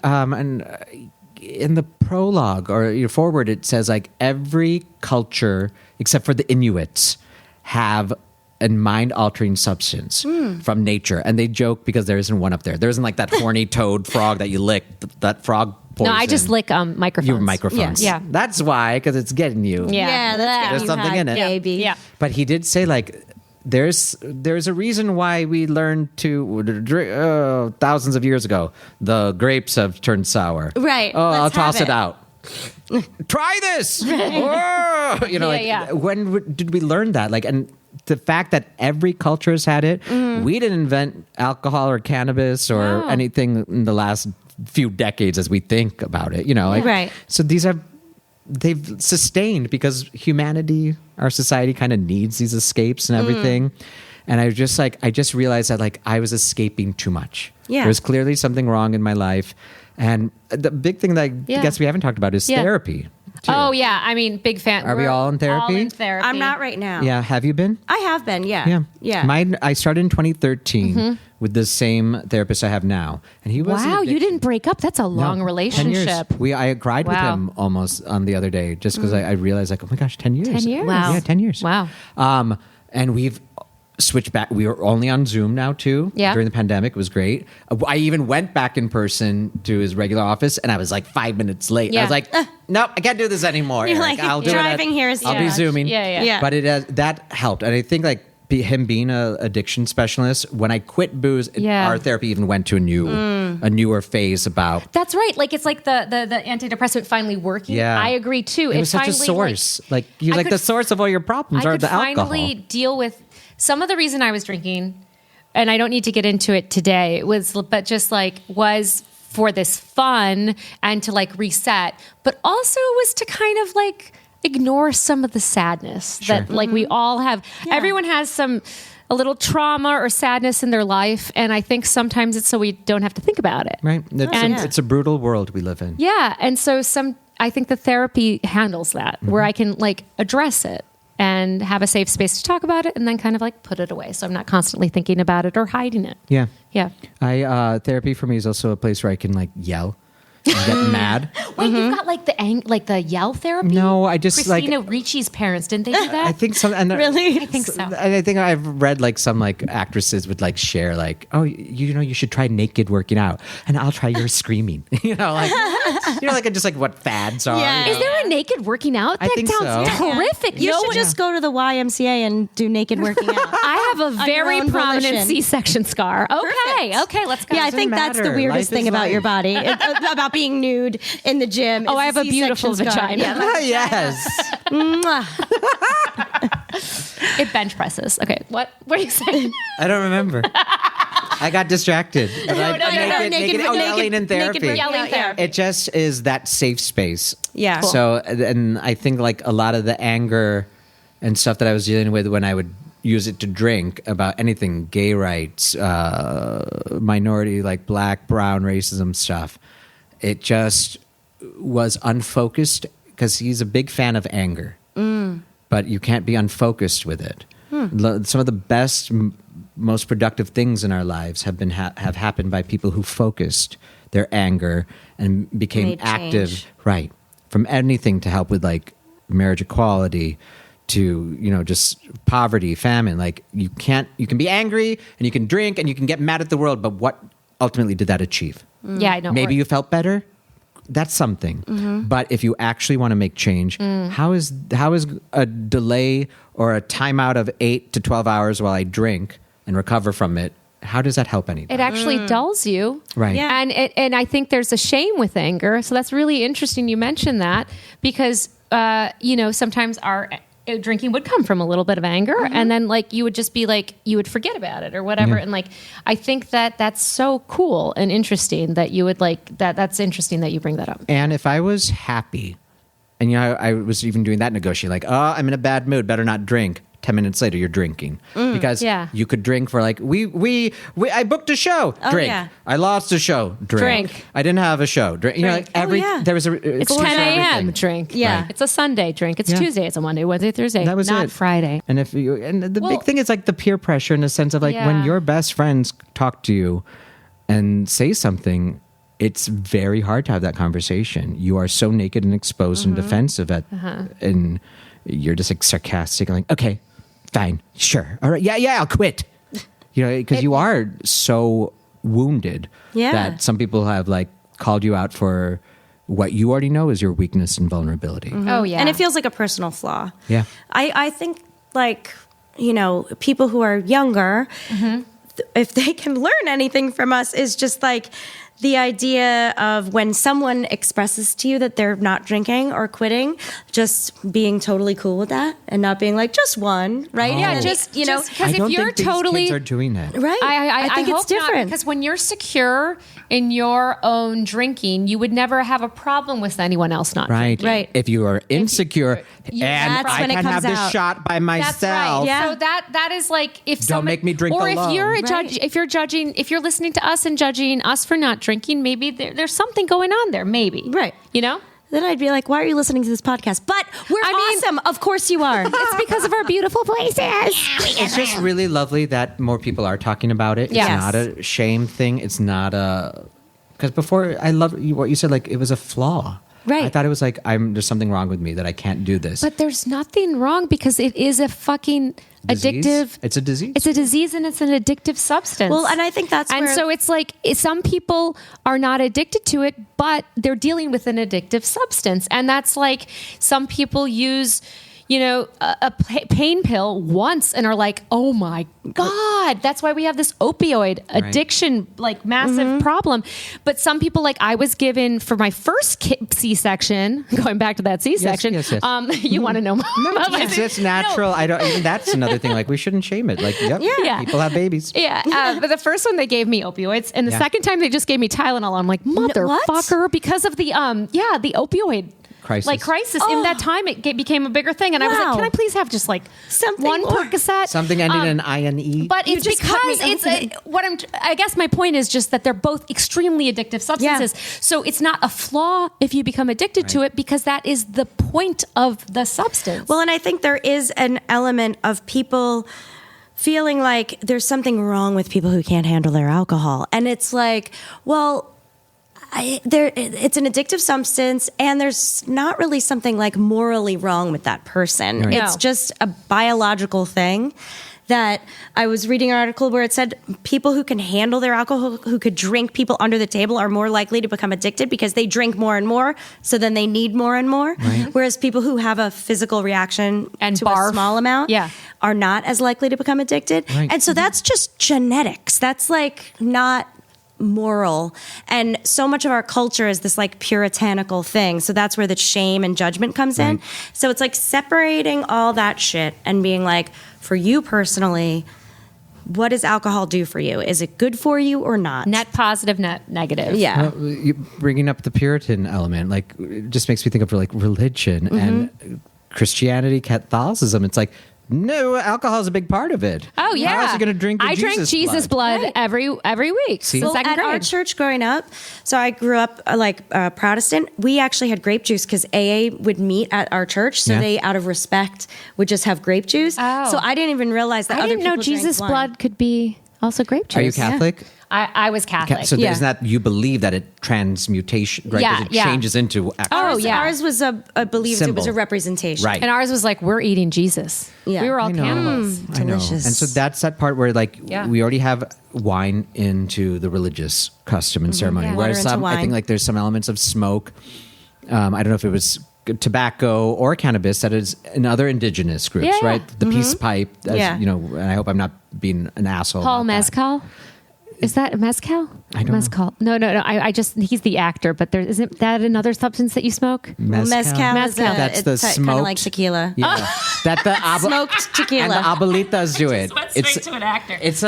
in the prologue or your forward, it says like every culture except for the Inuits have a mind-altering substance from nature, and they joke because there isn't one up there. There isn't like that horny toad frog that you lick. That frog poison. No, I just lick microphones. Your microphones. Yeah. That's why, because it's getting you. Yeah. that's There's you something had, in it. baby. Yeah. But he did say like there's a reason why we learned to drink thousands of years ago. The grapes have turned sour. Right. Oh, I'll Let's have toss it it. out. Try this. Oh! Yeah. When did we learn that? Like, and the fact that every culture has had it. We didn't invent alcohol or cannabis or No. anything in the last few decades as we think about it. Right. So they've sustained because humanity, our society kind of needs these escapes and everything. And I just realized that like I was escaping too much. Yeah. There was clearly something wrong in my life. And the big thing that I guess we haven't talked about is therapy. too. Oh yeah, I mean, big fan. Are we all in therapy? All in therapy. I'm not right now. Yeah. Have you been? I have been, yeah. Yeah. I started in 2013 with the same therapist I have now. And he was Wow, you didn't break up. That's a long 10 relationship. years. I cried with Wow. him almost on the other day just because I realized like, oh my gosh, 10 years. 10 years? Wow. Yeah, 10 years. Wow. And we've switched back. We were only on Zoom now too. Yeah. During the pandemic, it was great. I even went back in person to his regular office, and I was like 5 minutes late. Yeah. I was like, nope, I can't do this anymore. You're Eric. like, I'll do driving it. here is I'll too be much. Zooming. Yeah. But that helped, and I think like him being an addiction specialist, when I quit booze, our therapy even went to a newer phase about. That's right. Like it's like the antidepressant finally working. Yeah. I agree too. It was such a finally, source. Like you're I like could- the source of all your problems I are could the alcohol. finally deal with some of the reason I was drinking, and I don't need to get into it today. It was for this fun and to like reset, but also it was to kind of like ignore some of the sadness that like we all have. Everyone has a little trauma or sadness in their life, and I think sometimes it's so we don't have to think about it. Right. It's a brutal world we live in. Yeah, and so I think the therapy handles that, where I can like address it and have a safe space to talk about it, and then kind of like put it away, so I'm not constantly thinking about it or hiding it. Yeah. Yeah. Therapy for me is also a place where I can like yell. and get mad. Wait, you've got like the yell therapy? No, I just Christina Ricci's parents, didn't they do that? I think some. And Really? I think so. And I think I've read like some like actresses would like share like, oh, you should try naked working out, and I'll try your screaming. Like just like what fads are. Yeah. Is there a naked working out? I That think sounds so. horrific. You should just go to the YMCA and do naked working out. I have a your very own prominent volition. C-section scar. Okay, let's go. Yeah, I think that's the matter. weirdest Life thing is about life. your body, about being nude in the gym. Oh, is I have a beautiful C-section scar. vagina. Yeah. Yes. Mwah. It bench presses. Okay, what are you saying? I don't remember. I got distracted. But naked- yelling in therapy. naked- Yelling therapy. It just is that safe space. Yeah. Cool. So, and I think like a lot of the anger and stuff that I was dealing with when I would use it to drink about anything, gay rights, minority, like black, brown, racism stuff, it just was unfocused because he's a big fan of anger. But you can't be unfocused with it. Some of the best, most productive things in our lives have been have happened by people who focused their anger and became Made active, change. right? From anything to help with like marriage equality to just poverty, famine. Like you can be angry and you can drink and you can get mad at the world, but what ultimately did that achieve? Yeah, I know. Maybe you felt better. That's something. But if you actually want to make change, how is a delay or a timeout of 8 to 12 hours while I drink and recover from it? How does that help anybody? It actually dulls you. Right. Yeah. And I think there's a shame with anger. So that's really interesting you mentioned that because, sometimes our drinking would come from a little bit of anger and then like you would just be like, you would forget about it or whatever. Yeah. And like, I think that's so cool and interesting that you would like that. That's interesting that you bring that up. And if I was happy, and I was even doing that negotiation, like, oh, I'm in a bad mood, better not drink. 10 minutes later, you're drinking because you could drink for like I booked a show, drink. yeah. I lost a show, drink. I didn't have a show, drink. Drink. There was a. It's 10 a.m. drink. Yeah. Right. It's a Sunday drink. It's Yeah. Tuesday. It's a Monday, Wednesday, Thursday. That was not it. Friday. And the Well- big thing is like the peer pressure in the sense of like when Yeah. your best friends talk to you and say something, it's very hard to have that conversation. You are so naked and exposed and defensive and you're just like sarcastic, like, okay, fine, sure, all right, yeah, I'll quit. Because you are so wounded that some people have like called you out for what you already know is your weakness and vulnerability. Oh, yeah. And it feels like a personal flaw. Yeah. I think like, people who are younger, if they can learn anything from us is just like the idea of when someone expresses to you that they're not drinking or quitting, just being totally cool with that and not being like, just one, right? Yeah, And, just because I if don't you're think these totally kids are doing that. right. I think hope it's different. not, because when you're secure in your own drinking, you would never have a problem with anyone else not Right. drinking. Right. If you are insecure you- and That's I when it can have comes this out. shot by myself. That's right. Yeah. So that is like if Don't someone, make me drink or alone. if you're a judge, Right. if you're judging, if you're listening to us and judging us for not drinking, maybe there's something going on there. Maybe Right. Then I'd be like, why are you listening to this podcast? But we're awesome. Of course you are. It's because of our beautiful voices. It's just really lovely that more people are talking about it. Yes. It's not a shame thing. It's not a... Because before, I love what you said, like, it was a flaw. Right. I thought it was like, there's something wrong with me that I can't do this. But there's nothing wrong because it is a fucking Disease? addictive. It's a disease. It's a disease and it's an addictive substance. Well, and I think that's and where... so it's like some people are not addicted to it, but they're dealing with an addictive substance, and that's like some people use, a pain pill once and are like, oh my God, that's why we have this opioid addiction, like massive problem. But some people, like I was given for my first C-section, going back to that C-section. Yes. You want to know more about my It's natural. I don't. Even that's another thing. Like we shouldn't shame it. Like, Yeah. people have babies. Yeah, but the first one they gave me opioids, and the second time they just gave me Tylenol. I'm like, motherfucker, because of the the opioid crisis. In that time, it became a bigger thing, and I was like, Wow. can I please have just like Something one more. Percocet, Something ending in INE. But it's just cut me because I guess my point is just that they're both extremely addictive substances. So it's not a flaw if you become addicted to it, because that is the point of the substance. Well, and I think there is an element of people feeling like there's something wrong with people who can't handle their alcohol. And it's like, well, it's an addictive substance, and there's not really something like morally wrong with that person. Right. It's just a biological thing. That I was reading an article where it said people who can handle their alcohol, who could drink people under the table, are more likely to become addicted because they drink more and more, so then they need more and more. Right. Whereas people who have a physical reaction And to barf. a small amount are not as likely to become addicted. Right. And so that's just genetics. That's like not moral. And so much of our culture is this like puritanical thing. So that's where the shame and judgment comes in. So it's like separating all that shit and being like, for you personally, what does alcohol do for you? Is it good for you or not? Net positive, net negative. Yeah. You bringing up the Puritan element, like, it just makes me think of like religion and Christianity, Catholicism. It's like, no, alcohol is a big part of it. Oh yeah, How else are you going to drink the I drank Jesus blood Right. every week. See? Since Well, second at our grade. church growing up, so I grew up Protestant. We actually had grape juice because AA would meet at our church, so Yeah. they, out of respect, would just have grape juice. Oh. So I didn't even realize that I other didn't know people drank Jesus wine. blood could be also grape juice. Are you Catholic? I was Catholic. So Yeah. there's that, you believe that it transmutation, right? Yeah, That it yeah. changes into actual. Oh, yeah. Ours was I believed it was a Symbol. representation. Right. And ours was like, we're eating Jesus. Yeah. We were all I know. cannibals. I know. Delicious. And so that's that part where like Yeah. we already have wine into the religious custom and ceremony. Yeah. Whereas Water into I think wine. like there's some elements of smoke. I don't know if it was tobacco or cannabis that is in other indigenous groups, Yeah, yeah. right? The peace pipe, as, Yeah. you know, and I hope I'm not being an asshole. Paul about that. Mescal. Is that Mescal? I don't know. Mescal. No. I just, he's the actor, but isn't that another substance that you smoke? Well, mezcal. Is Mezcal. That's the kind of smoked like tequila. Yeah, that the Smoked tequila. and the abuelitas do it. an actor. It's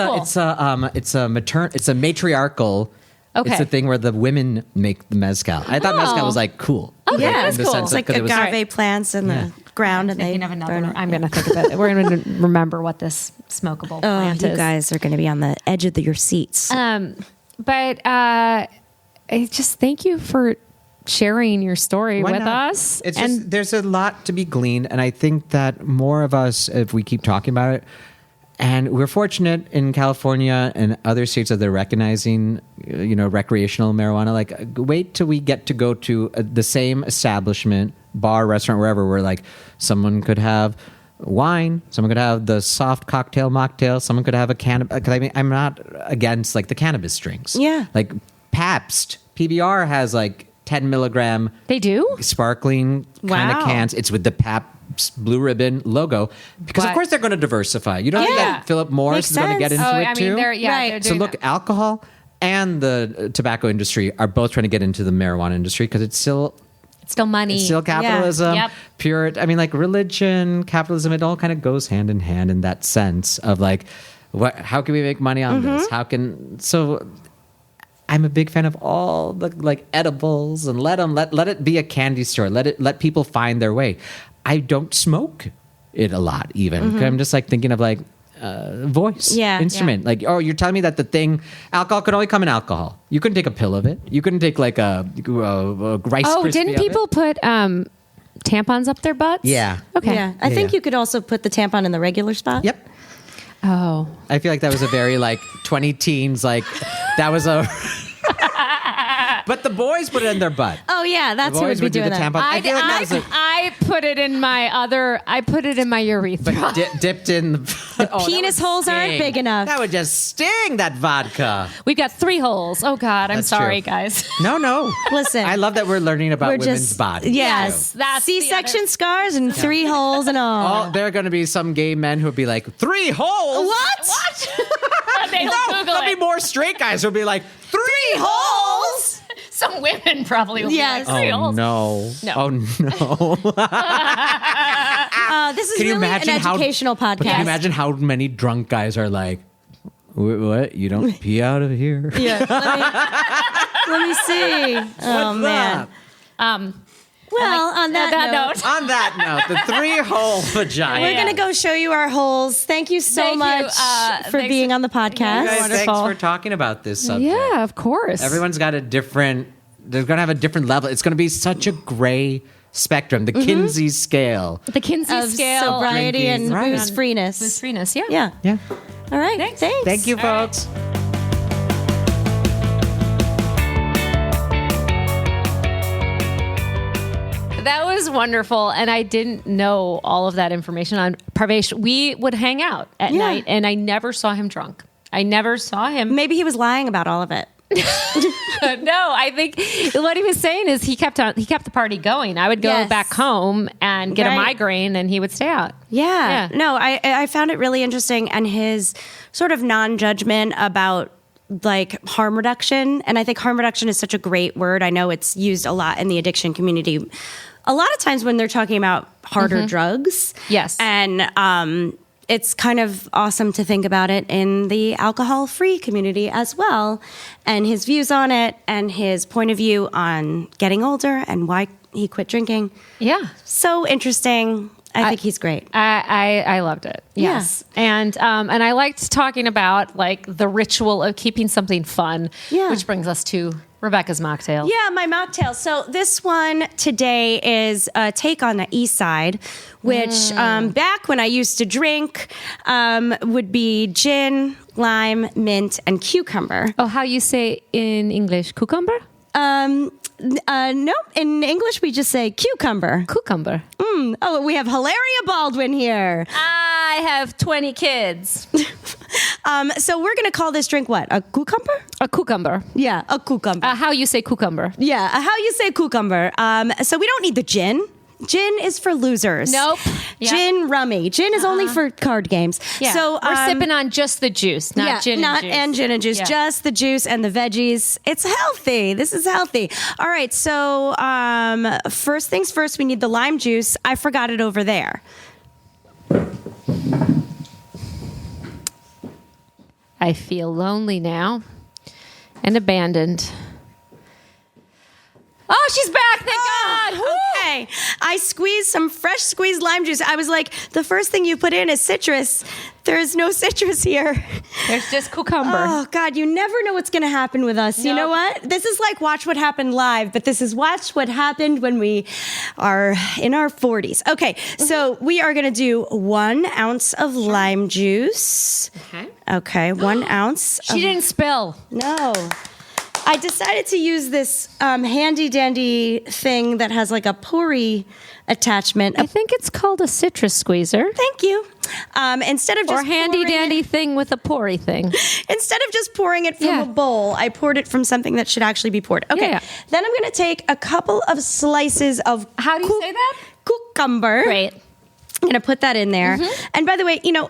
a matriarchal. Okay. It's a thing where the women make the mezcal. I thought mezcal was like cool. Okay, Yeah, that's in the cool. sense It's of- like 'cause it was- agave plants in the ground, and they Thinking of another. burn it. I'm going to think of it. We're going to remember what this smokable Oh, plant you is. guys are going to be on the edge of your seats. But I just thank you for sharing your story Why with not? us. It's and just there's a lot to be gleaned, and I think that more of us, if we keep talking about it, and we're fortunate in California and other states that they're recognizing, recreational marijuana. Like, wait till we get to go to the same establishment, bar, restaurant, wherever, where like someone could have wine, someone could have the soft cocktail mocktail, someone could have a cannabis. Because I mean, I'm not against like the cannabis drinks. Yeah. like Pabst PBR has like 10 milligram they do? sparkling kind Wow. of cans. It's with the Pabst Blue Ribbon logo because But- of course they're going to diversify. You don't think Yeah. that Philip Morris Makes is going to get sense. into Oh, it I too? mean, they're Right. they're So doing look, that. alcohol and the tobacco industry are both trying to get into the marijuana industry because it's still money. It's still capitalism. Yep. Pure. I mean, like religion, capitalism. It all kind of goes hand in hand in that sense of like, how can we make money on this? How can so? I'm a big fan of all the like edibles and let it be a candy store. Let people find their way. I don't smoke it a lot even. I'm just like thinking of like voice instrument. Like, oh, you're telling me that the thing alcohol could only come in alcohol. You couldn't take a pill of it. You couldn't take like a Rice Oh, Krispie didn't of it. people put tampons up their butts? Yeah. Okay. Yeah, I think you could also put the tampon in the regular spot. Yep. Oh. I feel like that was a very like 20 teens like that was a. But the boys put it in their butt. Oh yeah, that's who would boys be would do doing the that. tampon. I feel like that was a- I put it in my urethra. But dipped in the oh, Penis holes aren't big enough. That would just sting, that vodka. We've got 3 holes. Oh God, I'm That's sorry, true. guys. No. Listen, I love that we're learning about we're women's just bodies. yes, That's the C-section other- scars and 3 holes and all. Oh, there are going to be some gay men who would be like, 3 holes? What? They'll No, Google there'll be it. more straight guys who'll be like, 3 holes? Some women probably will Yes. be like 3 Oh, holes. no. No. Oh, no. This is Can you really imagine an educational But can you podcast. imagine how many drunk guys are like, what? You don't pee out of here? Yeah, let me see. Oh What's man. that? Well, on that note, On that note, the 3-hole vagina. we're gonna go show you our holes. Thank you so Thank you, much for thanks being for- on the podcast. Guys, Wonderful. thanks for talking about this subject. Yeah, of course. Everyone's got a different, they're going to have a different level. It's going to be such a gray spectrum, the Kinsey scale. the Kinsey Of scale. sobriety and Right. booze freeness. Booze freeness, yeah. Yeah. Yeah. All right. Thanks. Thanks. Thank you, All right. folks. was wonderful. And I didn't know all of that information on Parvesh. We would hang out at night, and I never saw him drunk. I never saw him. Maybe he was lying about all of it. No, I think what he was saying is he kept the party going. I would go back home and get a migraine, and he would stay out. Yeah. No, I found it really interesting, and his sort of non-judgment about like harm reduction. And I think harm reduction is such a great word. I know it's used a lot in the addiction community. A lot of times when they're talking about harder drugs. Yes. And it's kind of awesome to think about it in the alcohol-free community as well, and his views on it, and his point of view on getting older and why he quit drinking. Yeah. So interesting. I think he's great. I loved it. Yes. Yeah. And I liked talking about like the ritual of keeping something fun, which brings us to Rebecca's mocktail. Yeah, my mocktail. So this one today is a take on the East Side, which back when I used to drink would be gin, lime, mint, and cucumber. Oh, how you say in English, cucumber? Nope. In English, we just say cucumber. Cucumber. Oh, we have Hilaria Baldwin here. I have 20 kids. So we're going to call this drink what? A cucumber? A cucumber. Yeah, a cucumber. How you say cucumber? Yeah, how you say cucumber. So we don't need the gin. Gin is for losers. Nope. Gin rummy. Gin is only for card games. Yeah. So we're sipping on just the juice, not gin and juice. And gin and juice. Yeah. Just the juice and the veggies. It's healthy. This is healthy. All right. So first things first, we need the lime juice. I forgot it over there. I feel lonely now and abandoned. Oh, she's back. Thank God. Okay. I squeezed some fresh squeezed lime juice. I was like, the first thing you put in is citrus. There is no citrus here. There's just cucumber. Oh, God, you never know what's going to happen with us. Nope. You know what? This is like Watch What Happened Live, but this is Watch What Happened when we are in our 40s. Okay, so we are going to do 1 ounce of lime juice. Okay, 1 ounce. She didn't spill. No. I decided to use this handy dandy thing that has like a pori attachment. I think it's called a citrus squeezer. Thank you. Instead of just or handy dandy thing with a pori thing. Instead of just pouring it from a bowl, I poured it from something that should actually be poured. Okay. Yeah. Then I'm going to take a couple of slices of how do you say that? Cucumber. Great. I'm going to put that in there. And by the way, you know,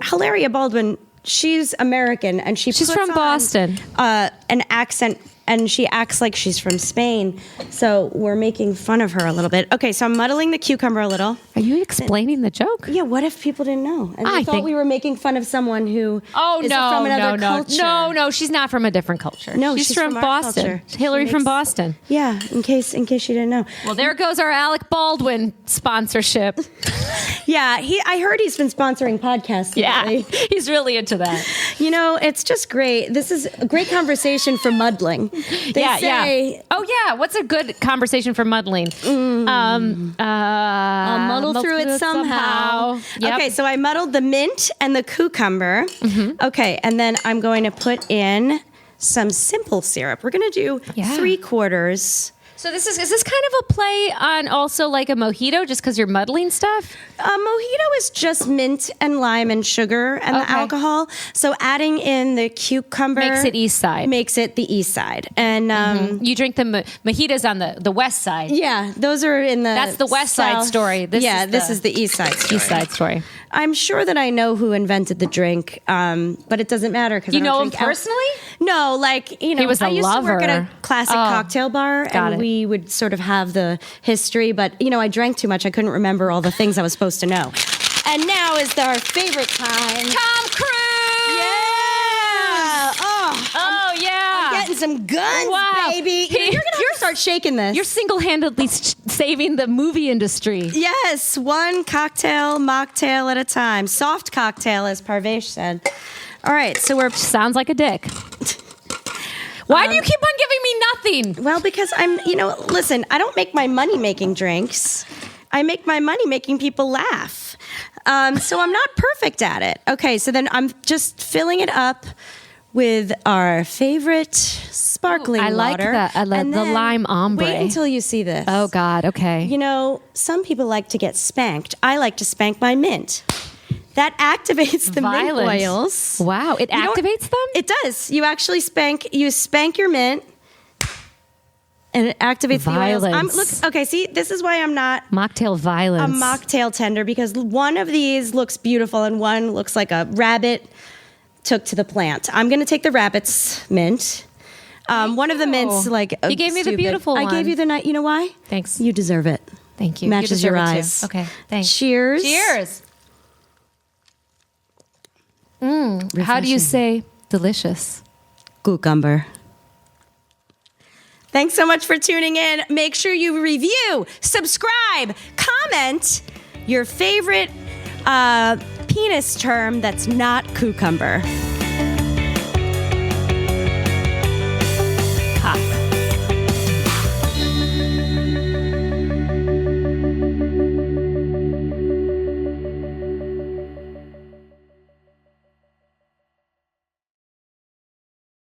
Hilaria Baldwin, she's American, and she's from Boston. An accent, and she acts like she's from Spain. So we're making fun of her a little bit. Okay, so I'm muddling the cucumber a little. Are you explaining the joke? Yeah, what if people didn't know? And they thought we were making fun of someone who is from another culture. No, she's not from a different culture. No, she's from Boston. Hillary from Boston. Yeah, in case you didn't know. Well, there goes our Alec Baldwin sponsorship. Yeah, I heard he's been sponsoring podcasts lately. Yeah, he's really into that. You know, it's just great. This is a great conversation for muddling. They say, oh, yeah. What's a good conversation for muddling? I'll muddle through it somehow. Yep. Okay, so I muddled the mint and the cucumber. Okay, and then I'm going to put in some simple syrup. We're going to do 3/4. So is this kind of a play on also like a mojito, just because you're muddling stuff? A mojito is just mint and lime and sugar and the alcohol. So adding in the cucumber makes it East Side. Makes it the East Side. And you drink the mojitos on the West Side. Yeah, those are in the. That's the West Side story. This is the East Side story. East Side story. I'm sure that I know who invented the drink, but it doesn't matter because you know him personally. No, like he was a I used lover. to work at a classic cocktail bar, and we would sort of have the history. But I drank too much; I couldn't remember all the things I was supposed to know. And now is our favorite time. Tom Cruise. Yeah. Oh yeah. I'm getting some guns, baby. You're gonna have to start shaking this. You're single-handedly saving the movie industry. Yes, one cocktail, mocktail at a time. Soft cocktail, as Parvesh said. All right, so we're... Sounds like a dick. Why do you keep on giving me nothing? Well, because listen, I don't make my money making drinks. I make my money making people laugh. So I'm not perfect at it. Okay, so then I'm just filling it up with our favorite sparkling I like water. that. I like And the then lime ombre. Wait until you see this. Oh, God. Okay. You know, some people like to get spanked. I like to spank my mint. That activates the mint oils. Wow. It activates them? It does. You actually spank your mint and it activates Violence. the oils. Look, okay, see, this is why I'm not Mocktail violence. a mocktail tender, because one of these looks beautiful and one looks like a rabbit took to the plant. I'm going to take the rabbit's mint. One of the mints, like You gave me the beautiful I one. gave you the night. You know why? Thanks. You deserve it. Thank you. Matches You your deserve it, too. eyes. Okay, thanks. Cheers. Cheers. How do you say delicious? Coo-cumber. Thanks so much for tuning in. Make sure you review, subscribe, comment your favorite penis term that's not cucumber.